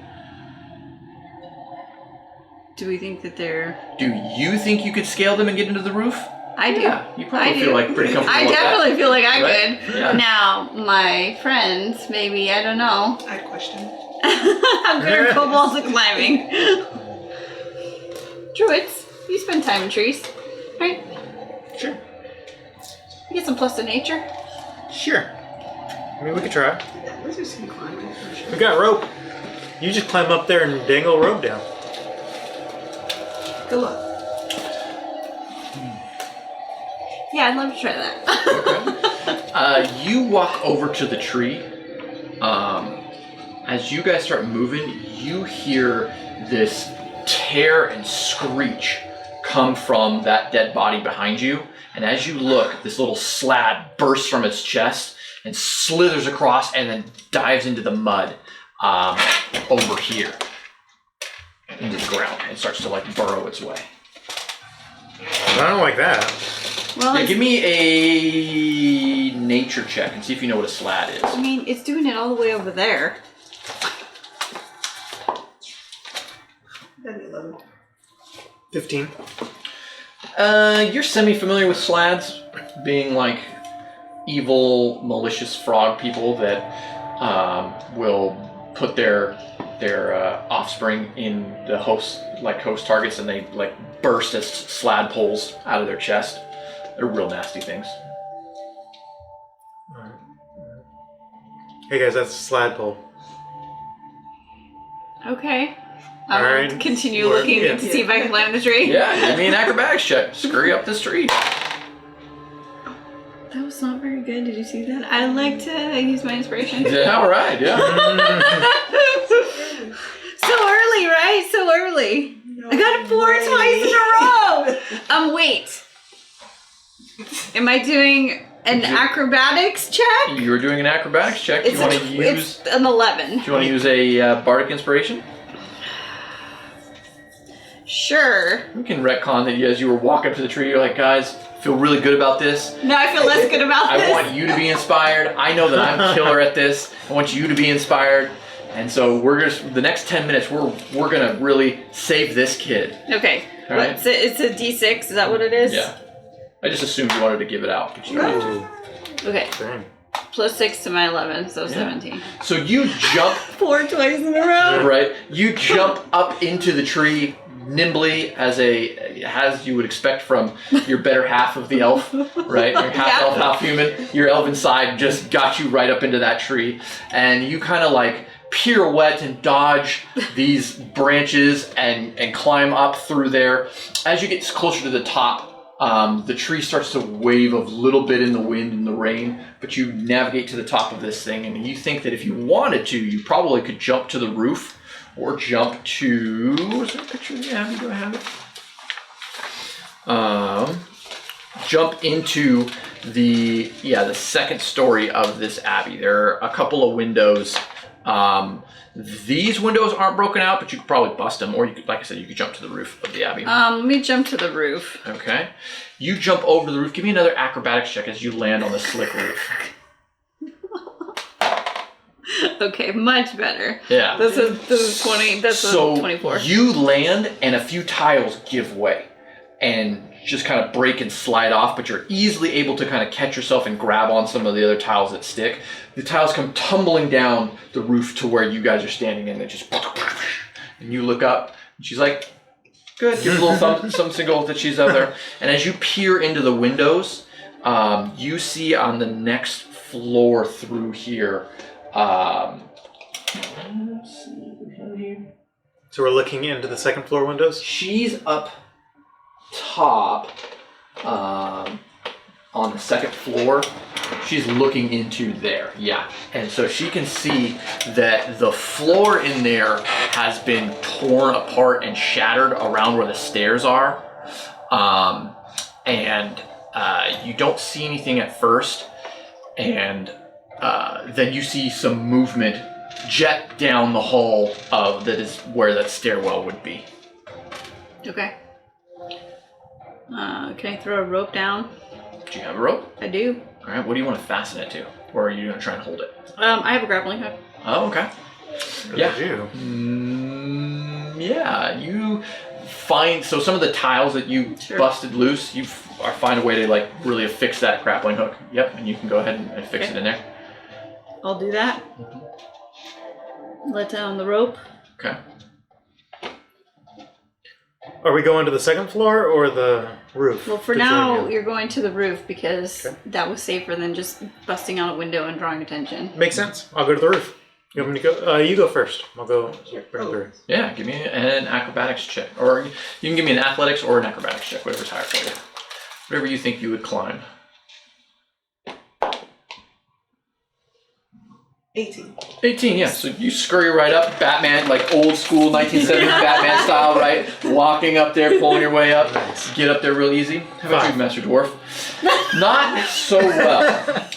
Do we think that they're... Do you think you could scale them and get into the roof? I do. Yeah, you probably feel pretty comfortable I with definitely that. feel like I Right? could. Yeah. Now, my friends, maybe, I don't know. I question. How good are kobolds at climbing? Druids, you spend time in trees, right? Sure. You get some plus to nature. Sure. I mean, we could try. Yeah, let's do some climbing for sure. We got rope. You just climb up there and dangle rope down. Good luck. Yeah, I'd love to try that. Okay. You walk over to the tree, and you look at it, and you see that as you guys start moving, you hear this tear and screech come from that dead body behind you. And as you look, this little slab bursts from its chest and slithers across and then dives into the mud over here, into the ground, and starts to like burrow its way. I don't like that. Well, Yeah, give me a nature check and see if you know what a slat is. I mean, it's doing it all the way over there. That'd be 11. 15. You're semi-familiar with slads, being like evil, malicious frog people that will put their offspring in the host targets, and they like burst as slad poles out of their chest. They're real nasty things. Hey guys, that's a slide pole. Okay. All I'll right. continue Well, looking yeah. to see if I can climb the tree. Yeah, give me an acrobatics check. Scurry up this tree. That was not very good. Did you see that? I like to use my inspiration. Yeah, all right, yeah. So early, right? So early. No I got a 4 twice in a row. Wait. Am I doing an acrobatics check? You were doing an acrobatics check. Do you want to use? It's an 11. Do you want to use a bardic inspiration? Sure. We can retcon that as you were walking up to the tree, you're like, guys, feel really good about this. No, I feel less good about I this. want you to be inspired. I know that I'm killer at this. I want you to be inspired. And so the next 10 minutes, we're gonna really save this kid. Okay. All right. It's a D6. Is that what it is? Yeah. I just assumed you wanted to give it out. But you didn't. Ooh, Okay. dang. Plus 6 to my 11, so 17. So you jump, 4 twice in a row. right? You jump up into the tree nimbly as you would expect from your better half of the elf, right? Your half elf, half human. Your elven side just got you right up into that tree, and you kind of like pirouette and dodge these branches and climb up through there. As you get closer to the top, the tree starts to wave a little bit in the wind and the rain, but you navigate to the top of this thing, and you think that if you wanted to, you probably could jump to the roof or jump to... Is there a picture of the abbey? Do I have it? Jump into the second story of this abbey. There are a couple of windows. These windows aren't broken out, but you could probably bust them, or you could, like I said, you could jump to the roof of the abbey. Let me jump to the roof. Okay. You jump over the roof. Give me another acrobatics check as you land on the slick roof. Okay, much better. Yeah. This is 20. That's So 24. you land, and a few tiles give way, and just kind of break and slide off, but you're easily able to kind of catch yourself and grab on some of the other tiles that stick. The tiles come tumbling down the roof to where you guys are standing, and they just... And you look up, and she's like, good. Gives a little thumb signal that she's out there. And as you peer into the windows, you see on the next floor through here, let's see, So we're looking into the second floor windows? she's up top on the second floor. She's looking into there, yeah. And so she can see that the floor in there has been torn apart and shattered around where the stairs are. And you don't see anything at first. And then you see some movement jet down the hall that is where that stairwell would be. Okay. Can I throw a rope down? Do you have a rope? I do. All right, what do you want to fasten it to? Or are you going to try and hold it? I have a grappling hook. Oh, okay. What Yeah. did I do? Yeah, you find... So some of the tiles that you Sure. busted loose, you find a way to like really affix that grappling hook. Yep, and you can go ahead and fix it in there. I'll do that. Let down the rope. Okay. Are we going to the second floor or the roof? Well, for to now, join you? you're going to the roof because Okay. that was safer than just busting out a window and drawing attention. Makes sense. I'll go to the roof. You want me to go? You go first. I'll go bring the roof. Yeah, give me an acrobatics check. Or you can give me an athletics or an acrobatics check, whatever's higher for you. Whatever you think you would climb. 18. 18, yeah. So you scurry right up, Batman, like old school 1970s Batman style, right? Walking up there, pulling your way up. Nice. Get up there real easy. How about you, Master Dwarf? Not so well.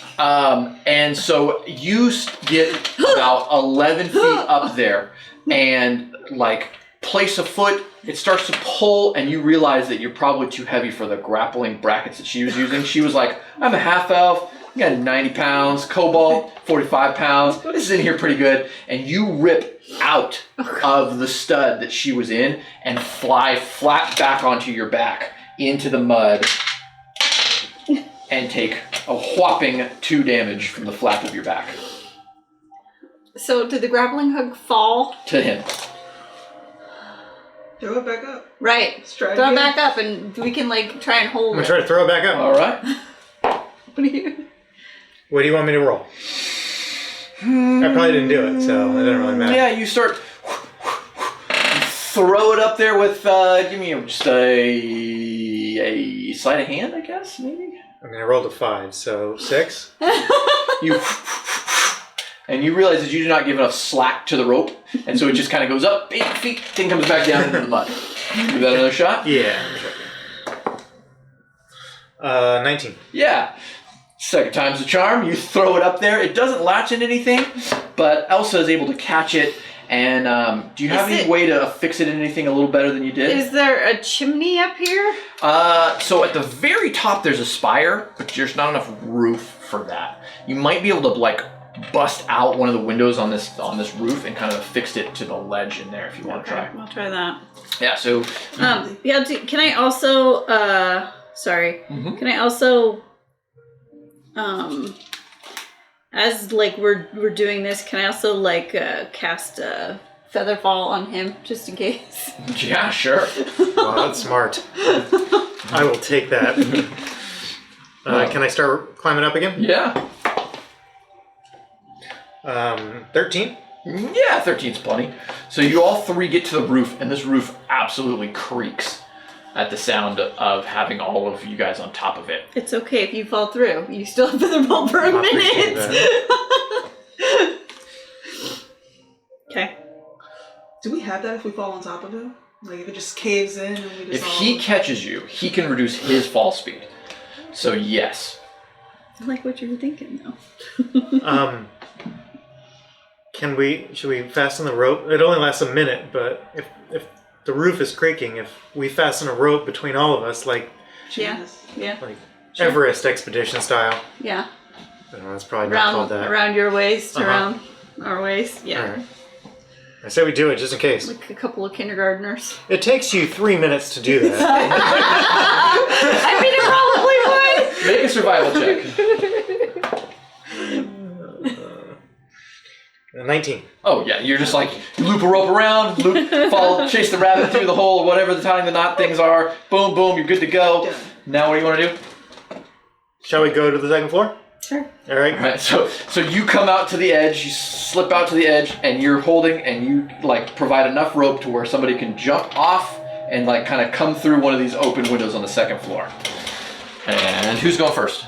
And so you get about 11 feet up there and like place a foot, it starts to pull and you realize that you're probably too heavy for the grappling brackets that she was using. She was like, I'm a half elf, I got 90 pounds, cobalt, 45 pounds, this is in here pretty good. And you rip out of the stud that she was in and fly flat back onto your back into the mud and take a whopping 2 damage from the flap of your back. So did the grappling hook fall? To him. Throw it back up. Right. Let's try Throw it again. back up and we can like try and I'm hold gonna it. try to throw it back up. All right. What do you? What do you want me to roll? I probably didn't do it, so it doesn't really matter. Yeah, you start throw it up there with give me just a sleight of hand, I guess, maybe. I mean, I rolled a 5, so 6. You and you realize that you do not give enough slack to the rope, and so it just kind of goes up 8 feet, then comes back down into the mud. Give that another shot. Yeah. 19. Yeah. Second time's the charm. You throw it up there. It doesn't latch into anything, but Elsa is able to catch it. And do you have any way to affix it in anything a little better than you did? Is there a chimney up here? So at the very top there's a spire, but there's not enough roof for that. You might be able to like bust out one of the windows on this roof and kind of affix it to the ledge in there if you want to try. I'll try that. Yeah. So. Yeah. Can I also? Sorry. Mhm. Can I also? As like we're doing this, can I also like cast a Featherfall on him just in case? Yeah. Sure. Wow, that's smart. I will take that. Can I start climbing up again? Yeah. 13? Yeah, 13's plenty. So you all three get to the roof, and this roof absolutely creaks at the sound of having all of you guys on top of it. It's okay if you fall through. You still have Featherball for a I appreciate minute. Okay. Do we have that if we fall on top of it? Like if it just caves in and we just If he catches you, he can reduce his fall speed. So yes. I like what you were thinking though. Should we fasten the rope? It only lasts a minute, but if the roof is creaking, if we fasten a rope between all of us, like Yeah. Yeah. Sure. Everest expedition style. Yeah. I don't know, that's probably not called that. Around your waist, Uh-huh. around our waist. Yeah. All right. I say we do it just in case. Like a couple of kindergartners. It takes you 3 minutes to do that. I mean, it probably would. Make a survival check. 19. Oh yeah, you're just like, you loop a rope around, chase the rabbit through the hole, whatever the tying the knot things are, boom, boom, you're good to go. Done. Now what do you want to do? Shall we go to the second floor? Sure. All right. Alright, so you come out to the edge, you slip out to the edge, and you're holding, and you like provide enough rope to where somebody can jump off and like kind of come through one of these open windows on the second floor. And who's going first?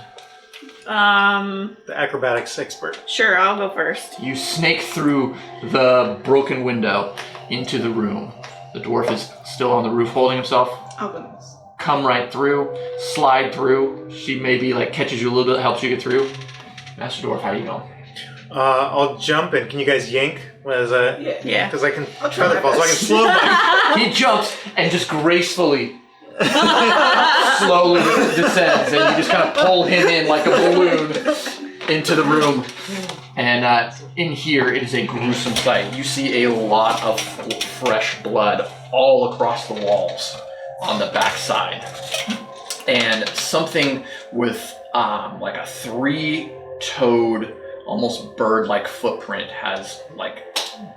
The acrobatics expert. Sure, I'll go first. You snake through the broken window into the room. The dwarf is still on the roof holding himself. Open this. Come right through, slide through. She maybe like catches you a little bit, helps you get through. Master Dwarf, how you going? I'll jump and can you guys yank? Yeah. Because I can I'll try my featherfall, so I can best. slow my. He jumps and just gracefully, slowly descends, and you just kind of pull him in like a balloon into the room. And in here, it is a gruesome sight. You see a lot of fresh blood all across the walls on the back side. And something with like a 3-toed, almost bird-like footprint has like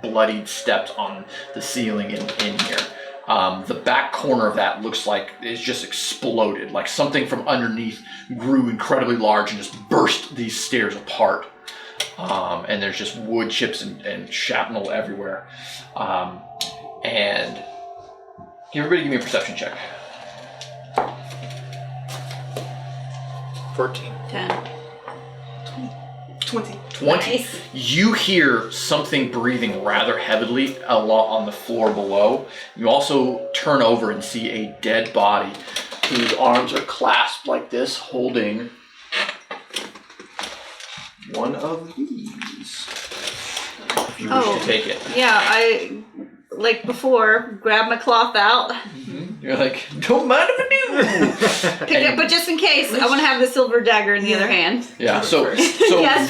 bloodied steps on the ceiling in here. The back corner of that looks like it's just exploded. Like something from underneath grew incredibly large and just burst these stairs apart. And there's just wood chips and shrapnel everywhere. And everybody give me a perception check. 14. 10. 20. 20. Nice. You hear something breathing rather heavily on the floor below. You also turn over and see a dead body whose arms are clasped like this, holding one of these. If you wish to take it. Yeah, I, like before, grab my cloth out. You're like, don't mind if I do. Pick it up, but just in case, I want to have the silver dagger in the other hand. Yeah, so Yes.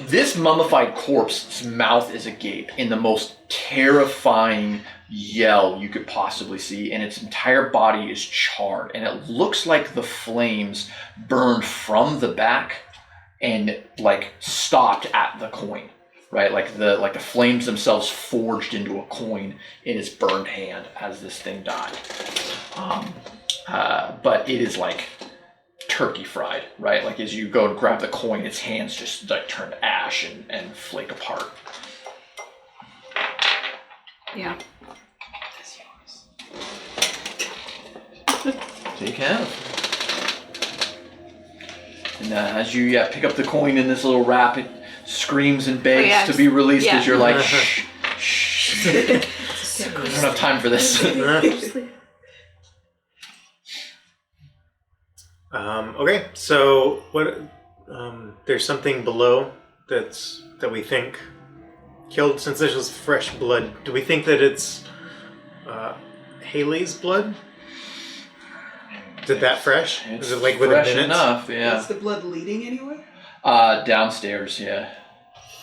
this mummified corpse's mouth is agape in the most terrifying yell you could possibly see, and its entire body is charred, and it looks like the flames burned from the back and like stopped at the coin, right? Like the flames themselves forged into a coin in its burned hand as this thing died. But it is like turkey fried, right? Like as you go and grab the coin, its hands just like turn to ash and flake apart. Yeah. Take half. And as you pick up the coin in this little wrap, it screams and begs to be released as you're like, shh, shh. I don't have time for this. Okay, so what? There's something below that we think killed. Since this was fresh blood, do we think that it's Haley's blood? Is it that fresh? Is it like within fresh minutes? enough, yeah. Is the blood leading anywhere? Downstairs, yeah.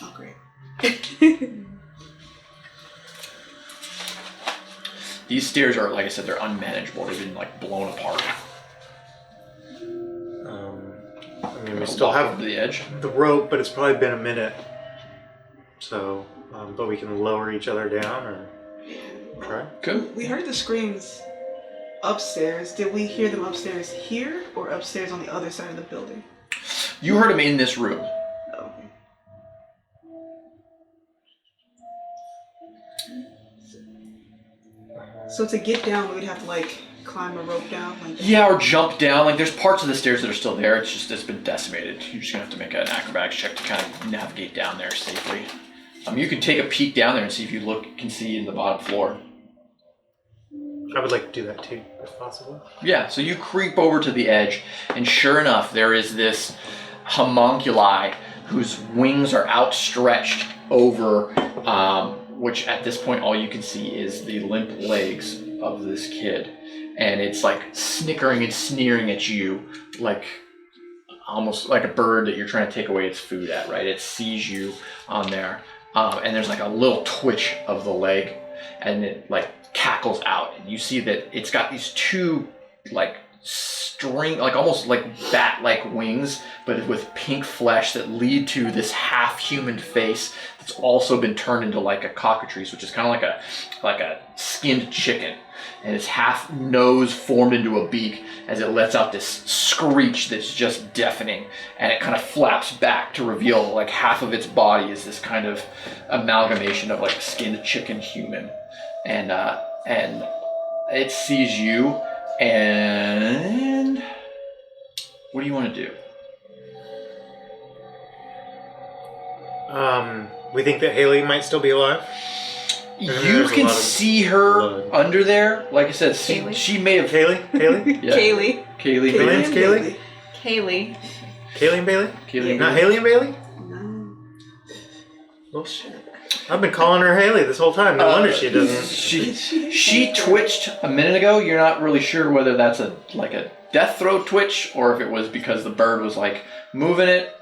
Oh, great. These stairs are, like I said, they're unmanageable. They've been like blown apart. I mean, we still have over the edge. the rope, but it's probably been a minute. So, but we can lower each other down or try. Good. We heard the screams upstairs. Did we hear them upstairs here or upstairs on the other side of the building? You heard him in this room. Oh, okay. So to get down, we would have to like climb a rope down. Like Yeah, or jump down. Like there's parts of the stairs that are still there. It's been decimated. You're just gonna have to make an acrobatics check to kind of navigate down there safely. You can take a peek down there and see if you can see in the bottom floor. I would like to do that too, if possible. Yeah, so you creep over to the edge, and sure enough, there is this homunculi whose wings are outstretched over, which at this point all you can see is the limp legs of this kid. And it's like snickering and sneering at you, like almost like a bird that you're trying to take away its food at, right? It sees you on there, and there's like a little twitch of the leg, and it like cackles out, and you see that it's got these two like string, like almost like bat-like wings, but with pink flesh that lead to this half-human face that's also been turned into like a cockatrice, which is kind of like a skinned chicken, and its half nose formed into a beak as it lets out this screech that's just deafening, and it kind of flaps back to reveal like half of its body is this kind of amalgamation of like a skinned chicken human, and it sees you, and what do you want to do? We think that Haley might still be alive. You can see her blood. under there. Like I said, Kaylee? she may have. Haley? Yeah. Kaylee. Kaylee. Her name's Kaylee? Kaylee. Haley and Bailey? Kaylee. Not Haley and Bailey? no. Well, shit. I've been calling her Haley this whole time. No wonder she doesn't. She twitched a minute ago. You're not really sure whether that's a death throw twitch or if it was because the bird was like moving it.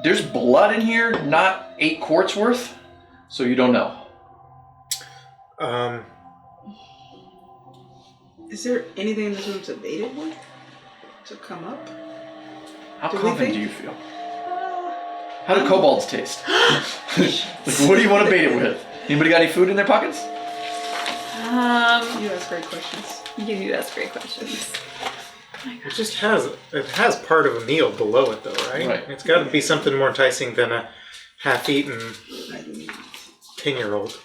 There's blood in here, not 8 quarts worth, so you don't know. Is there anything in this room to bait it with? To come up? How Do we confident think- do you feel? How do kobolds taste? Like, what do you want to bait it with? Anybody got any food in their pockets? You ask great questions. You do ask great questions. It just has part of a meal below it though, right? Right. It's got to be something more enticing than a half-eaten I do not. 10-year-old.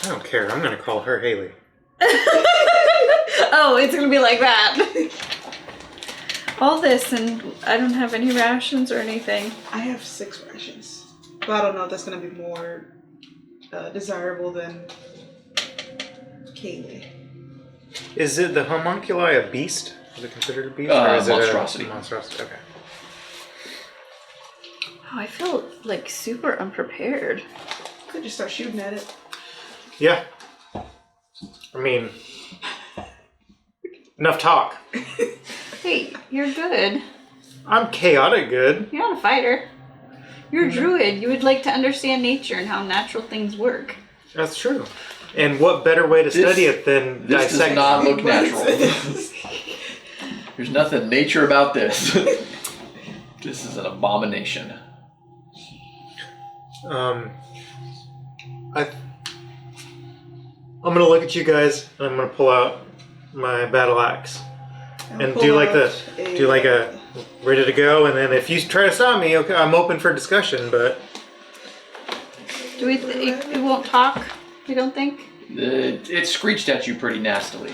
I don't care. I'm going to call her Haley. Oh, it's gonna be like that. all this and I don't have any rations or anything. I have 6 rations. But I don't know if that's going to be more desirable than Kaylee. Is it the homunculi a beast? Is it considered a beast? Or is monstrosity. it a monstrosity? Okay. Oh, I feel like super unprepared. Could just start shooting at it. Yeah. I mean, enough talk. Hey, you're good. I'm chaotic good. You're not a fighter. You're a druid. You would like to understand nature and how natural things work. That's true. And what better way to study it than This does dissect? not look natural. There's nothing nature about this. This is an abomination. I'm gonna look at you guys and I'm gonna pull out my battle axe and pull do like out a ready to go. And then if you try to stop me, okay, I'm open for discussion. But Do we? It won't talk. You don't think? It screeched at you pretty nastily.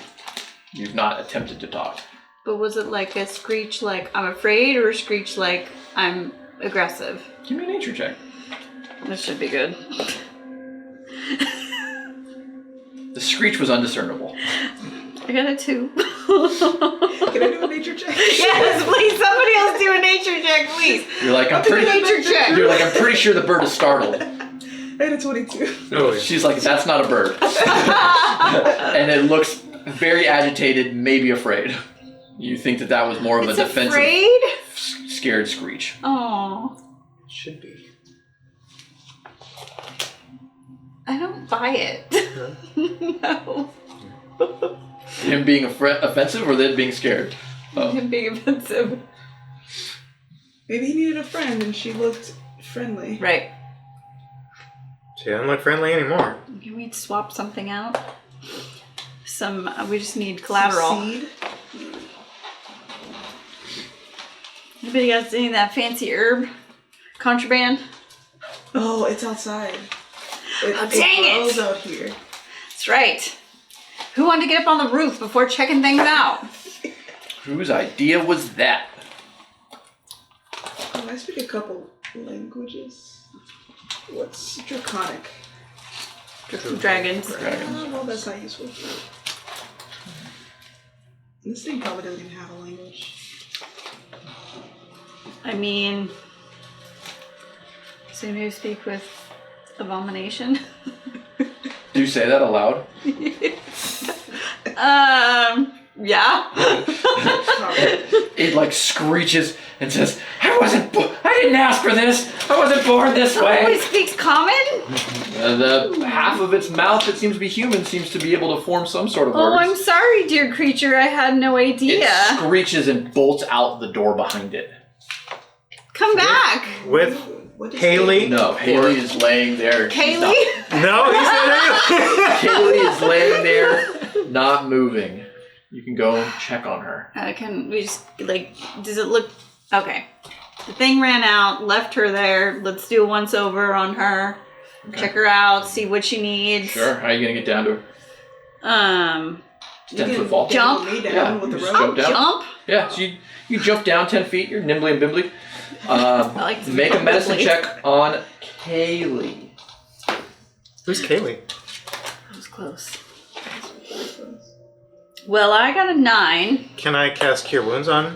You've not attempted to talk. But was it like a screech like I'm afraid or a screech like I'm aggressive? Give me a nature check. This should be good. The screech was undiscernible. I got a 2. Can I do a nature check? Yes, please. Somebody else do a nature check, please. You're like, I'm pretty sure the bird is startled. I had a 22. oh, She's like, that's not a bird. And it looks very agitated, maybe afraid. You think that was more of It's a defensive, afraid? scared screech. Oh, should be. I don't buy it. No. Him being offensive or them being scared? Oh. Him being offensive. Maybe he needed a friend and she looked friendly. Right. She doesn't look friendly anymore. Can we swap something out? We just need collateral. Some seed. Anybody got any of that fancy herb? Contraband? Oh, it's outside. Oh, dang it! grows out here. That's right. Who wanted to get up on the roof before checking things out? Whose idea was that? Oh, I speak a couple languages. What's draconic? Dragons. Oh, well, that's not useful. This thing probably doesn't even have a language. I mean, so maybe speak with abomination. Do you say that aloud? Yeah. It like screeches and says, I didn't ask for this. I wasn't born this Nobody way. speaks common? The half of its mouth that seems to be human seems to be able to form some sort of Oh, words. I'm sorry, dear creature. I had no idea. It screeches and bolts out the door behind it. Come back. With What is Haley? No, Haley is laying there. She's Kaylee? No, he said Haley. Haley is laying there, not moving. You can go and check on her. Can we just, does it look... Okay. The thing ran out, left her there. Let's do a once-over on her. Okay. Check her out, see what she needs. Sure. How are you gonna get down to her? 10-foot fall. Jump. Me down Yeah, with the you just rope. jump down. Jump? Yeah, so you jump down 10 feet. You're nimbly and bimbly. like to Make a be medicine bimbly. check on Kaylee. Who's Kaylee? That was close. Well, I got a 9. Can I cast Cure Wounds on?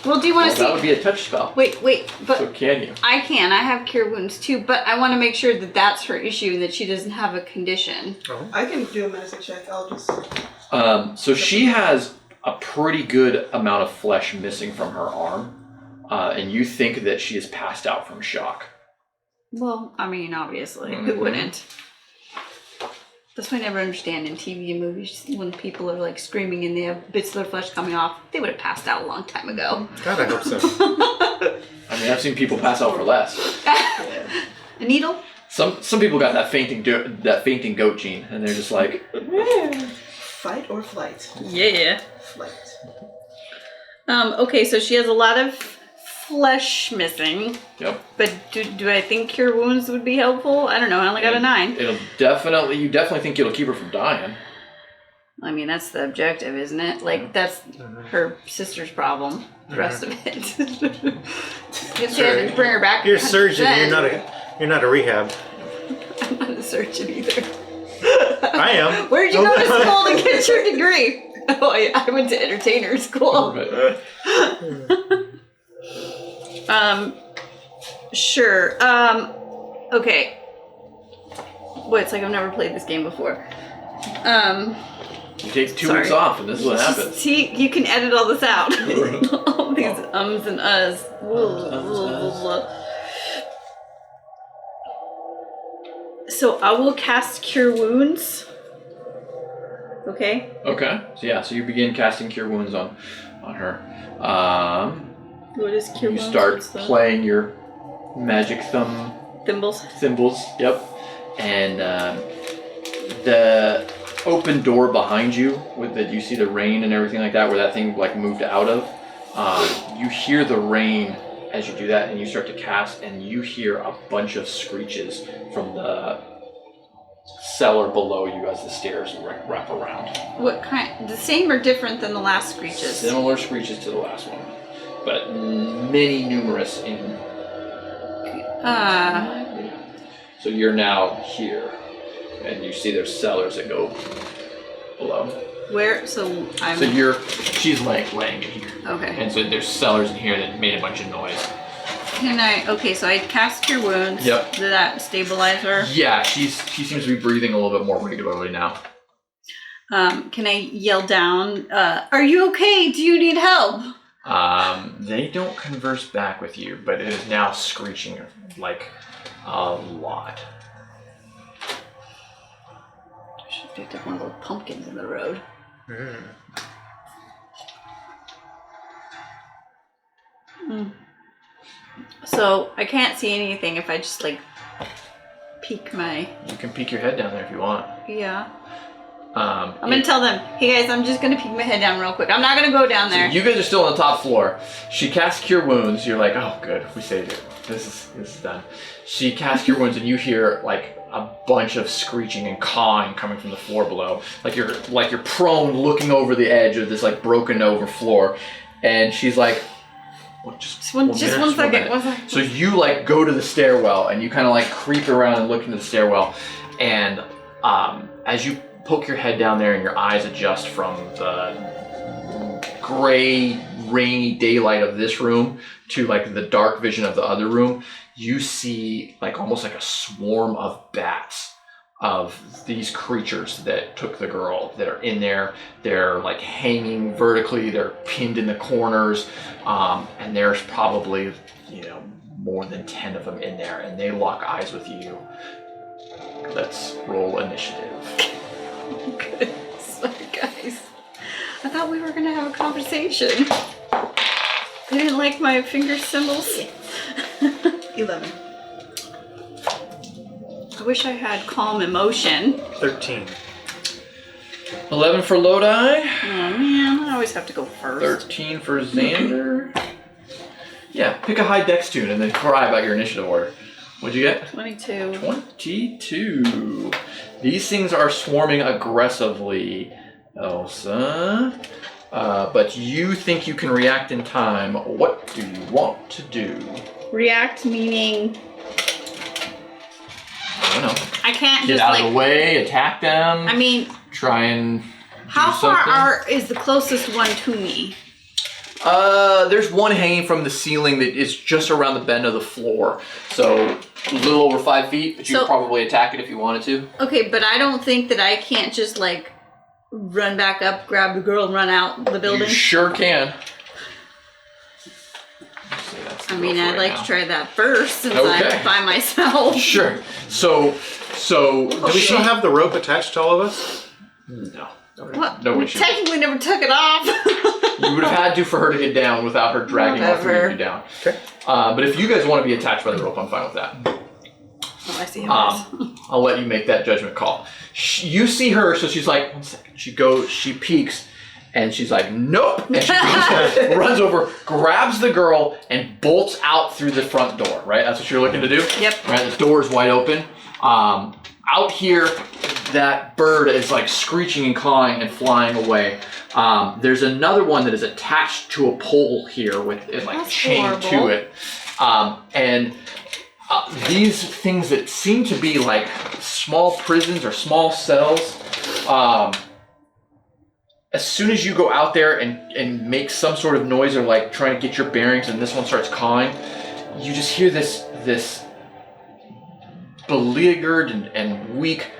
Well, do you want to That would see... be a touch spell. Wait, but... So can you? I can. I have cure wounds too, but I want to make sure that that's her issue and that she doesn't have a condition. Oh. I can do a medicine check. I'll just. So she has a pretty good amount of flesh missing from her arm, and you think that she is passed out from shock. Well, I mean, obviously, who wouldn't? That's why I never understand in TV and movies when people are like screaming and they have bits of their flesh coming off. They would have passed out a long time ago. God, I hope so. I mean, I've seen people pass out for less. A needle? Some people got that fainting goat gene, and they're just like, Fight or flight? Yeah. Flight. Okay, so she has a lot of flesh missing. yep. But do I think cure wounds would be helpful? I don't know. I only got a 9. You definitely think it'll keep her from dying. I mean, that's the objective, isn't it? Like, that's her sister's problem. The rest of it. If you had to bring her back. You're a surgeon. 100%. You're not a rehab. I'm not a surgeon either. I am. Where'd you go to school to get your degree? Oh, I went to entertainer school. Sure. Okay. Boy, it's like I've never played this game before. You take 2 Sorry. weeks off, and this is what happens. See, you can edit all this out. All these ums and uhs. So I will cast Cure Wounds. Okay. Okay. So you begin casting Cure Wounds on her. What is Cure You Wounds? start What's the- playing your magic Thimbles. thimbles. Yep. And the open door behind you, with that you see the rain and everything like that, where that thing like moved out of. You hear the rain as you do that, and you start to cast, and you hear a bunch of screeches from the cellar below you as the stairs wrap around. What kind? The same or different than the last screeches? Similar screeches to the last one, but many numerous in. So you're now here, and you see there's cellars that go below. Where? So I'm. So she's laying in here. Okay. And so there's cellars in here that made a bunch of noise. Can I? Okay, so I cast Cure Wounds. Yep. Did that stabilize her? Yeah, she seems to be breathing a little bit more regularly now. Can I yell down? Are you okay? Do you need help? They don't converse back with you, but it is now screeching like a lot. I should have picked up one of those pumpkins in the road. So I can't see anything if I just like peek my. You can peek your head down there if you want. Yeah. I'm gonna tell them, hey guys, I'm just gonna peek my head down real quick. I'm not gonna go down there. So you guys are still on the top floor. She casts Cure Wounds. You're like, oh, good, we saved it. This is done. She casts Cure Wounds, and you hear like a bunch of screeching and cawing coming from the floor below. Like you're prone, looking over the edge of this like broken over floor, and she's like, well, just one second. So you like go to the stairwell, and you kind of like creep around and look into the stairwell, and as you poke your head down there and your eyes adjust from the gray, rainy daylight of this room to like the dark vision of the other room, you see like almost like a swarm of bats of these creatures that took the girl that are in there. They're like hanging vertically, they're pinned in the corners, and there's probably, more than 10 of them in there, and they lock eyes with you. Let's roll initiative. Good. Sorry, guys. I thought we were gonna have a conversation. You didn't like my finger symbols? 11. I wish I had calm emotion. 13. 11 for Lodi. Oh man, I always have to go first. 13 for Xander. Yeah, pick a high dex tune and then cry about your initiative order. What'd you get? 22. 22. These things are swarming aggressively, Elsa. But you think you can react in time. What do you want to do? React meaning I don't know. I can't Get just out like. of the way, attack them. I mean, Try and how do far something. is the closest one to me? There's one hanging from the ceiling that is just around the bend of the floor. So a little over 5 feet, but you could probably attack it if you wanted to. Okay, but I don't think that I can't just like run back up, grab the girl, and run out the building. You sure can. I mean, I'd like to try that first since Okay. I'm by myself. Sure. So Do we still have the rope attached to all of us? No. What? No We issue. technically never took it off. You would have had to for her to get down without her dragging all three of you down. Okay. But if you guys want to be attached by the rope, I'm fine with that. Oh, I see how it is. I'll let you make that judgment call. You see her, so she's like, 1 second. She peeks, and she's like, nope. And she runs over, grabs the girl, and bolts out through the front door, right? That's what you're looking to do? Yep. Right, the door is wide open. Out here, that bird is like screeching and cawing and flying away. There's another one that is attached to a pole here with it like That's chained to horrible. it. These things that seem to be like small prisons or small cells, as soon as you go out there and make some sort of noise or like trying to get your bearings and this one starts cawing, you just hear this beleaguered and weak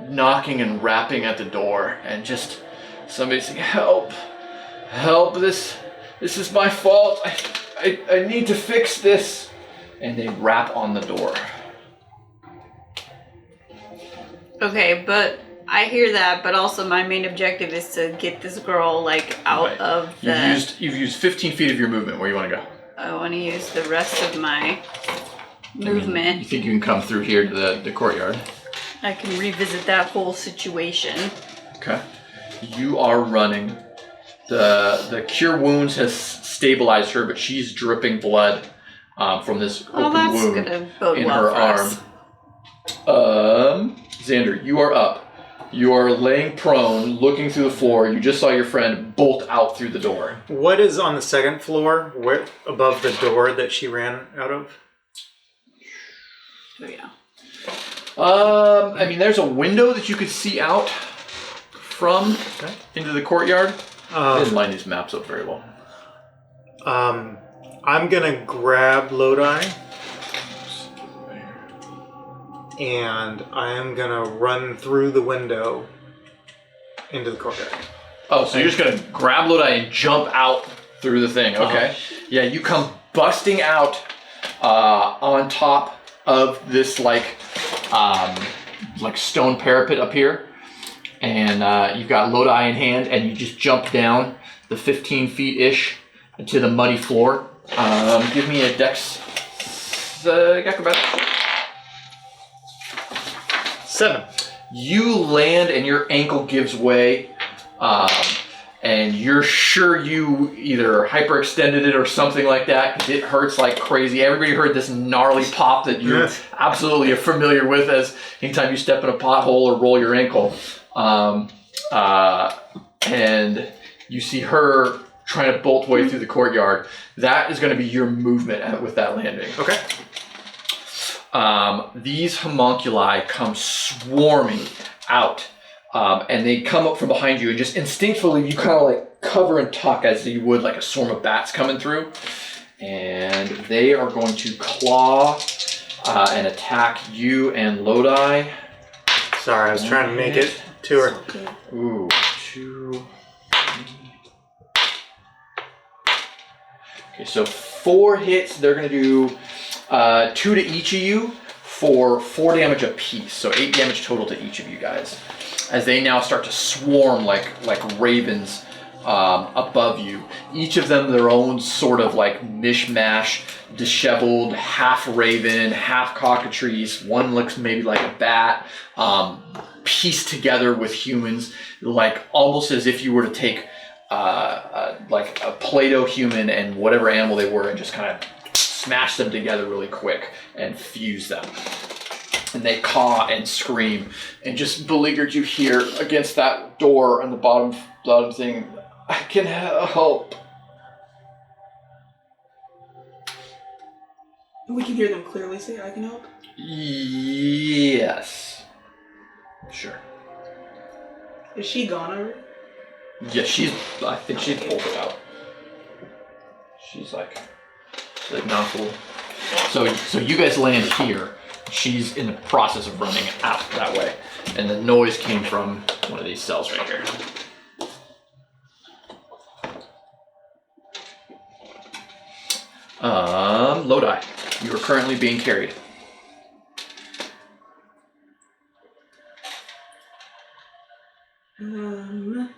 knocking and rapping at the door, and just somebody saying, help, this is my fault, I need to fix this, and they rap on the door. Okay, but I hear that, but also my main objective is to get this girl like out Right. of the. You've used 15 feet of your movement. Where you want to go? I want to use the rest of my You movement. think you can come through here to the courtyard? I can revisit that whole situation. Okay. You are running. The cure wounds has stabilized her, but she's dripping blood from this Well, open that's wound gonna bode in well her for arm. us. Xander, you are up. You are laying prone, looking through the floor. You just saw your friend bolt out through the door. What is on the second floor, where above the door that she ran out of? Oh yeah. I mean, there's a window that you could see out from into the courtyard. I didn't line these maps up very well. I'm gonna grab Lodi and I am gonna run through the window into the courtyard. Oh, so you're just gonna grab Lodi and jump out through the thing, okay? Yeah, you come busting out on top of this like stone parapet up here, and you've got Lodi in hand, and you just jump down the 15 feet-ish to the muddy floor. Give me a dex acrobatics. 7. You land and your ankle gives way, and you're sure you either hyperextended it or something like that, because it hurts like crazy. Everybody heard this gnarly pop that you Yes. absolutely are familiar with as anytime you step in a pothole or roll your ankle. And you see her trying to bolt way through the courtyard. That is going to be your movement with that landing. Okay. These homunculi come swarming out, and they come up from behind you, and just instinctively you kind of like cover and tuck as you would like a swarm of bats coming through, and they are going to claw and attack you and Lodi. Sorry, I was trying to make it to her. Ooh, 2. Okay, so 4 hits. They're going to do 2 to each of you for 4 damage apiece. So 8 damage total to each of you guys, as they now start to swarm like ravens above you. Each of them their own sort of like mishmash, disheveled, half raven, half cockatrice. One looks maybe like a bat, pieced together with humans, like almost as if you were to take like a Play-Doh human and whatever animal they were and just kind of smash them together really quick and fuse them. And they caw and scream and just beleaguered you here against that door on the bottom thing. I can help. We can hear them clearly say, I can help. Yes. Sure. Is she gone already? Yeah, I think she's bolted out. She's like not cool. So you guys land here. She's in the process of running out that way. And the noise came from one of these cells right here. Lodi, you are currently being carried. I'm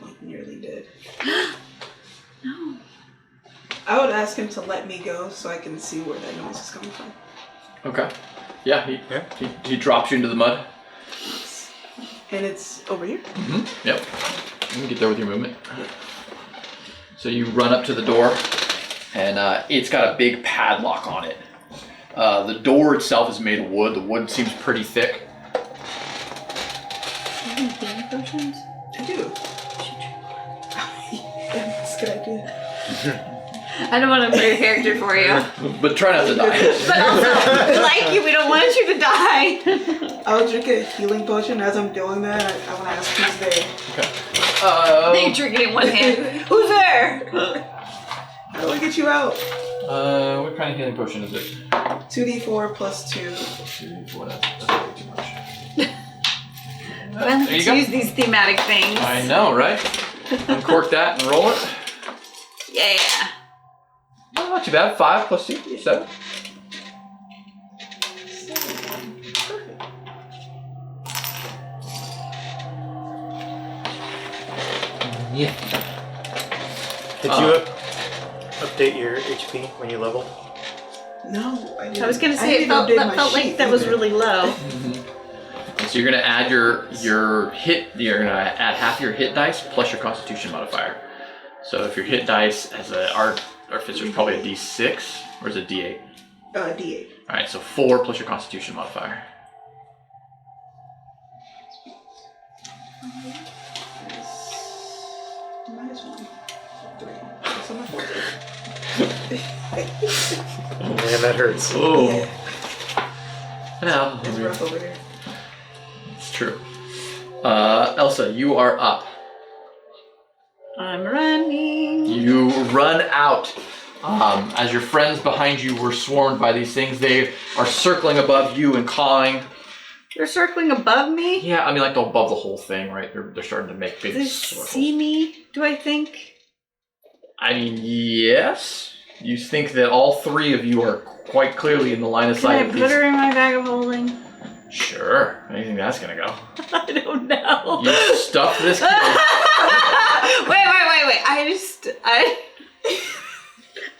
like nearly dead. No. I would ask him to let me go so I can see where that noise is coming from. Okay. Yeah, he drops you into the mud. And it's over here? Mm-hmm. Yep. You can get there with your movement. So you run up to the door, and it's got a big padlock on it. The door itself is made of wood. The wood seems pretty thick. Healing potions? I do. That's a good idea. I don't want to play a character for you. But try not to die. But also, like you, we don't want you to die. I'll drink a healing potion. As I'm doing that, I want to ask who's there. Okay. You drink it in one hand. Who's there? How do I get you out? What kind of healing potion is it? 2d4 plus 2. 2d4, that's way too much. Well, There you let's go. use these thematic things. I know, right? Uncork that and roll it. Yeah. Oh, not too bad. 5 plus 2, 7. Perfect. Yeah. Did you update your HP when you leveled? No, I didn't. I was gonna I say it didn't felt, update that my felt like sheet that was either. really low. So you're gonna add your hit. You're gonna add half your hit dice plus your Constitution modifier. So if your hit dice as a artificer is probably a D6 or is it D8? D8. All right, so 4 plus your Constitution modifier. Minus 1. 3. So my 4. Oh man, that hurts. Oh, Yeah, no, it's rough over here. it's true. Elsa, you are up. I'm running. You run out. As your friends behind you were swarmed by these things, they are circling above you and cawing. They're circling above me? Yeah, I mean, like above the whole thing, right? They're starting to make big Do they circles. see me, do I think? I mean, yes. You think that all 3 of you are quite clearly in the line of Can sight I of put these. her in my bag of holding? Sure. Anything that's gonna go. I don't know. You stuff this kid. Wait.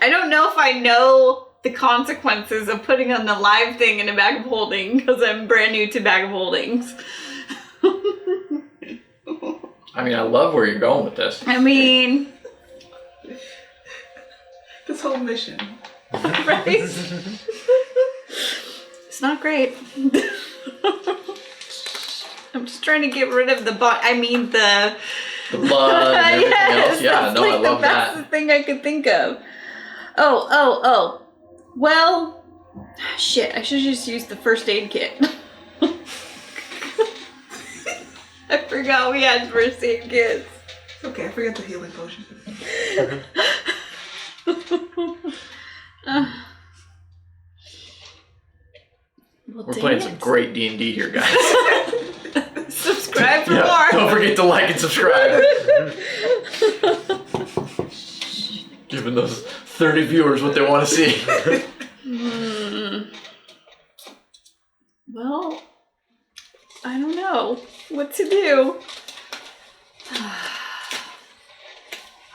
I don't know if I know the consequences of putting on the live thing in a bag of holding because I'm brand new to bag of holdings. I mean, I love where you're going with this. I mean, This whole mission. right? It's not great. I'm just trying to get rid of the the The blood and everything yes, else. Yeah, that's no, like I love the that. fastest thing I could think of. Oh. Well, shit. I should just use the first aid kit. I forgot we had first aid kits. It's okay, I forgot the healing potion. Well, We're dang playing it. some great D&D here, guys. Subscribe for Yeah, more. don't forget to like and subscribe. Giving those 30 viewers what they want to see. Well, I don't know what to do.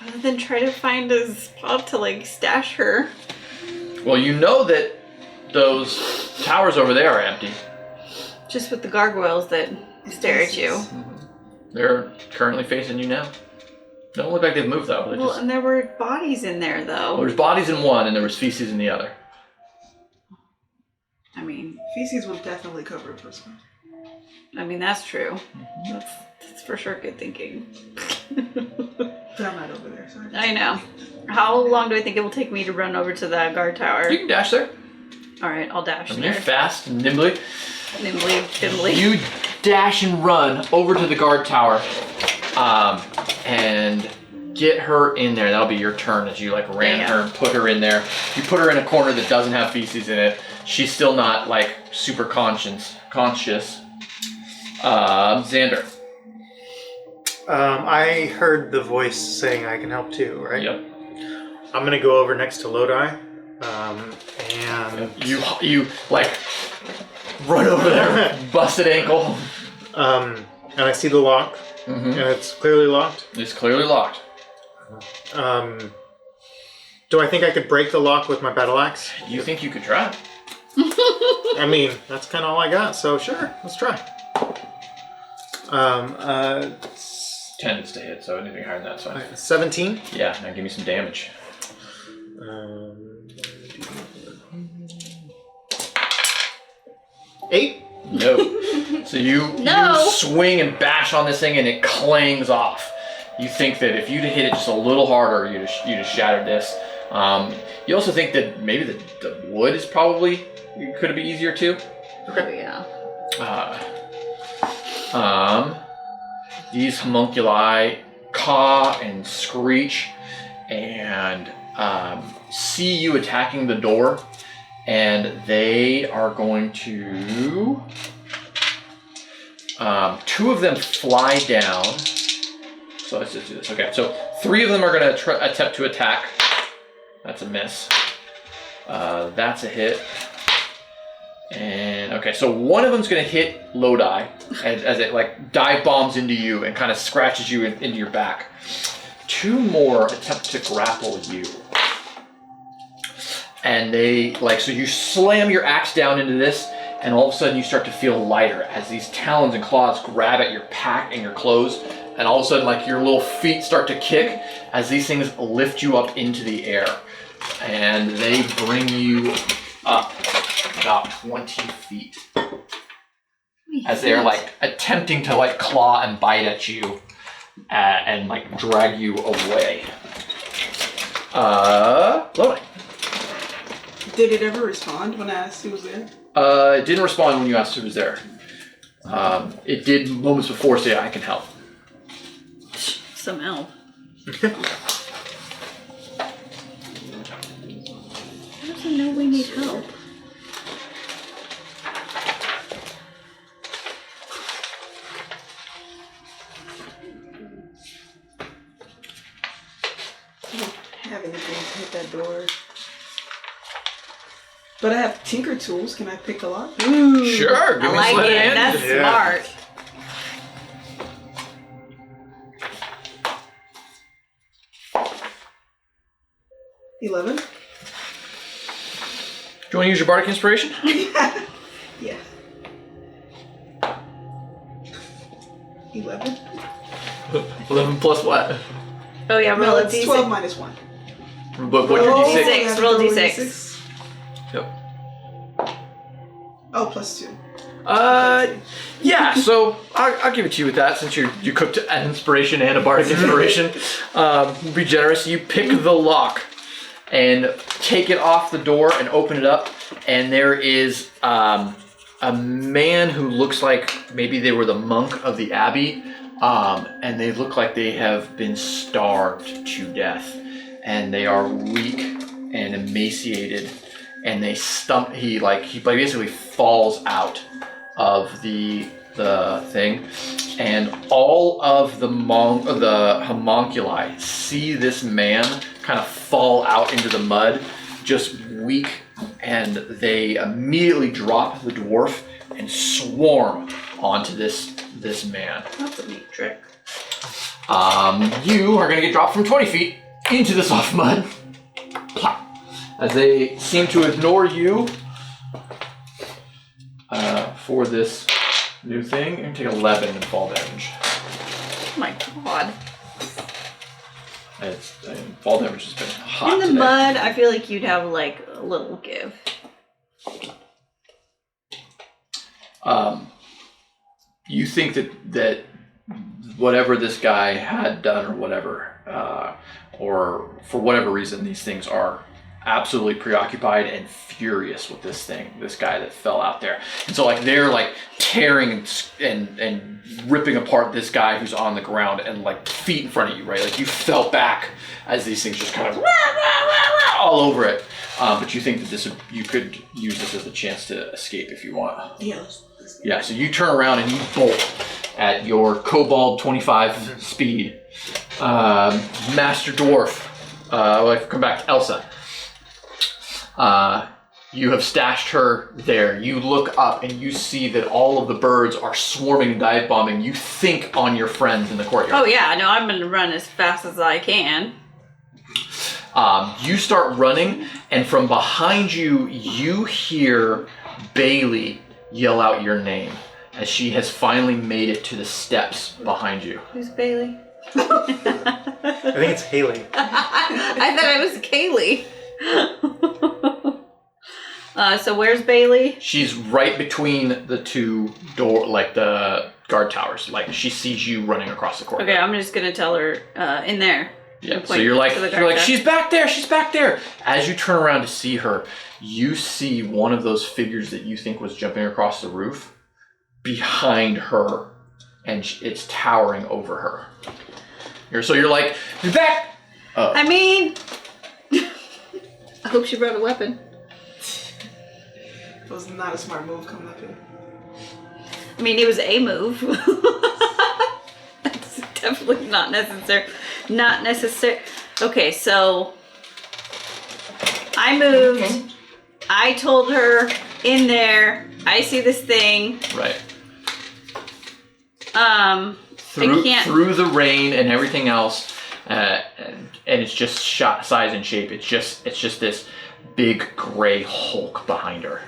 Other than try to find a spot to like stash her. Well, you know that those towers over there are empty. Just with the gargoyles that stare at you. They're currently facing you now. They don't look like they've moved though. They're Well, just, and there were bodies in there well, though. there's bodies in one and there was feces in the other. I mean, Feces will definitely cover a person. that's true. That's for sure good thinking. But I'm not over there, so I know. How long do I think it will take me to run over to the guard tower? You can dash there. All right, I'll dash I mean, you're there. fast and nimbly. Nimbly, diddly. You dash and run over to the guard tower, and get her in there. That'll be your turn as you like ram Yeah. her and put her in there. You put her in a corner that doesn't have feces in it. She's still not like super conscious. Xander. I heard the voice saying I can help too, right? Yep. I'm gonna go over next to Lodi, and You like run over there, busted ankle. and I see the lock, Mm-hmm. and it's clearly locked. It's clearly locked. Do I think I could break the lock with my battle axe? You think you could try? I mean, that's kind of all I got, so sure, let's try. 10 is to hit, so anything higher than that's fine. 17. Yeah, now give me some damage. 8? No. So you swing and bash on this thing and it clangs off. You think that if you'd hit it just a little harder, you'd have shattered this. You also think that maybe the wood is probably could be easier too. Okay. Yeah. These homunculi caw and screech and see you attacking the door, and they are going to. 2 of them fly down. So let's just do this. Okay, so 3 of them are going to attempt to attack. That's a miss. That's a hit. And okay, so 1 of them's going to hit Lodi as it like dive bombs into you and kind of scratches you into your back. 2 more attempt to grapple you. And they so you slam your axe down into this, and all of a sudden you start to feel lighter as these talons and claws grab at your pack and your clothes, and all of a sudden like your little feet start to kick as these things lift you up into the air, and they bring you up about 20 feet as they're like attempting to like claw and bite at you and like drag you away. Lodi. Did it ever respond when I asked who was there? It didn't respond when you asked who was there. It did moments before say I can help. Some help. How does it know we need help? I don't have anything to hit that door. But I have tinker tools. Can I pick a lock? Ooh, Sure, give I me like sleight of it. hand. That's Yeah. smart. Yeah. 11. Do you want to use your bardic inspiration? Yeah. 11. 11 plus what? Oh yeah, roll No, a it's d6. 12 minus 1. What's your Oh, d6? I have to Roll roll d6. Yep. Oh, plus 2. Yeah, so I'll give it to you with that since you cooked an inspiration and a bardic inspiration. Be generous. You pick the lock and take it off the door and open it up, and there is a man who looks like maybe they were the monk of the abbey, and they look like they have been starved to death, and they are weak and emaciated, and he basically falls out of the thing, and all of the homunculi see this man kind of fall out into the mud, just weak, and they immediately drop the dwarf and swarm onto this man. That's a neat trick. You are going to get dropped from 20 feet into the soft mud. Plop. As they seem to ignore you for this new thing, and take 11 in fall damage. Oh my god. Fall damage has been hot In the today. mud, I feel like you'd have like a little give. You think that whatever this guy had done or whatever, or for whatever reason, these things are absolutely preoccupied and furious with this guy that fell out there. And so like they're like tearing and ripping apart this guy who's on the ground and like feet in front of you, right? Like you fell back as these things just kind of all over it. But you think that you could use this as a chance to escape if you want. Yeah, so you turn around and you bolt at your Kobold 25 speed. Master Dwarf, I've come back to Elsa. You have stashed her there. You look up and you see that all of the birds are swarming and dive bombing. You think on your friends in the courtyard. Oh yeah, no, I'm gonna run as fast as I can. You start running, and from behind you, you hear Bailey yell out your name as she has finally made it to the steps behind you. Who's Bailey? I think it's Haley. I thought it was Kaylee. So where's Bailey? She's right between the two the guard towers. Like she sees you running across the corridor. Okay, I'm just gonna tell her in there. Yeah. And So point you're like to the guard tower. she's back there. She's back there. As you turn around to see her, you see one of those figures that you think was jumping across the roof behind her, and it's towering over her. You're like, she's back. I mean, I hope she brought a weapon. It was not a smart move coming up here. I mean, it was a move. That's definitely not necessary. Not necessary. Okay, so I moved. Okay. I told her in there. I see this thing. Right. I can't. Through the rain and everything else, and it's just shot size and shape. It's just this big gray hulk behind her.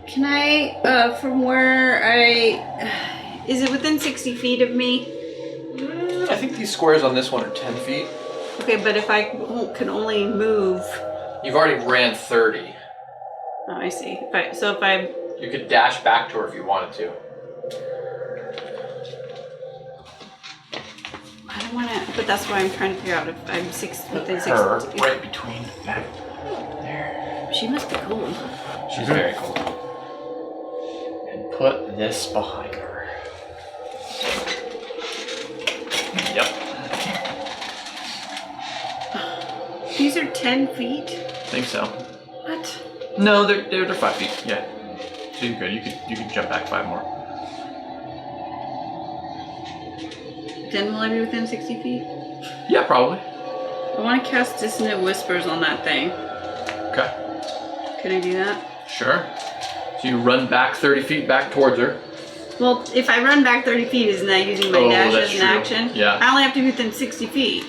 Can I, from where is it within 60 feet of me? I think these squares on this one are 10 feet. Okay, but if I can only move. You've already ran 30. Oh, I see. If I. You could dash back to her if you wanted to. I don't want to, but that's why I'm trying to figure out if I'm within 60. Her right between back there. She must be cool. She's very cool. And put this behind her. Yep. These are 10 feet? I think so. What? No, they're 5 feet. Yeah. So you're good. You could jump back 5 more. Then will I be within 60 feet? Yeah, probably. I want to cast Dissonant Whispers on that thing. Okay. Can I do that? Sure. So you run back 30 feet back towards her. Well, if I run back 30 feet, isn't that using my dash that's as an true. action? Yeah. I only have to be within 60 feet.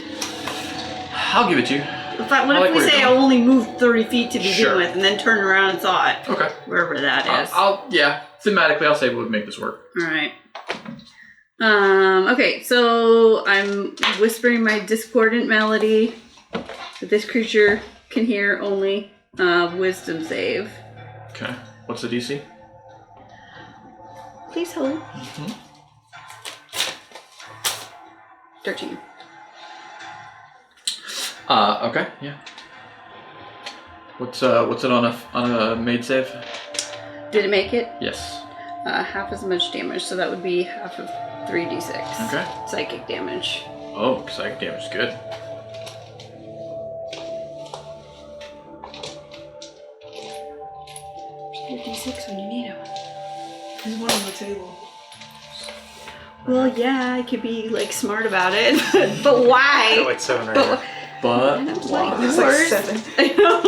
I'll give it to you. What I like if we where say you're I going. only moved 30 feet to begin Sure. with and then turn around and saw it? Okay. Wherever that is. Thematically, I'll say we would make this work. Alright. Okay, so I'm whispering my discordant melody that this creature can hear only. Wisdom save. Okay. What's the DC? Please hold. Mm-hmm. 13. Okay, yeah. What's it on a made save? Did it make it? Yes. Half as much damage, so that would be half of 3d6. Okay. Psychic damage. Oh, psychic damage is good. Your d6 when you need them. There's one on the table. Well, yeah, I could be like smart about it, but why? Got like 7 right But now. But I don't why? like It's like yours. 7. I know.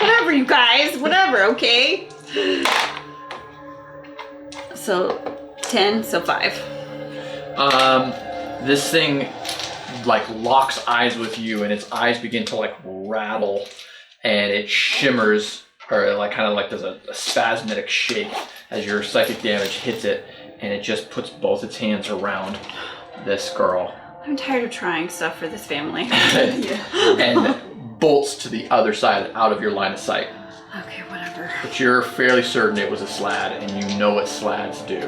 Whatever, you guys. Whatever, okay? So, 10, so 5. This thing like locks eyes with you, and its eyes begin to like rattle, and it shimmers, or like kind of like does a spasmodic shake as your psychic damage hits it, and it just puts both its hands around this girl I'm tired of trying stuff for this family. and bolts to the other side out of your line of sight. Okay, whatever. But you're fairly certain it was a slad, and you know what slads do.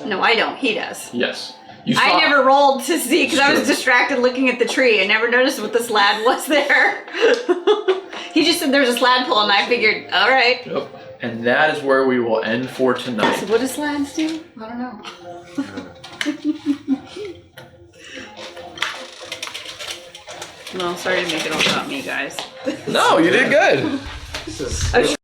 No, I don't. He does. Yes. You I saw- never rolled to see because I was Sure. distracted looking at the tree. I never noticed what the slad was there. He just said there's a slad pull, and I figured, all right. Yep. And that is where we will end for tonight. So what do slads do? I don't know. Well, sorry to make it all about me, guys. No, you did good. This is I was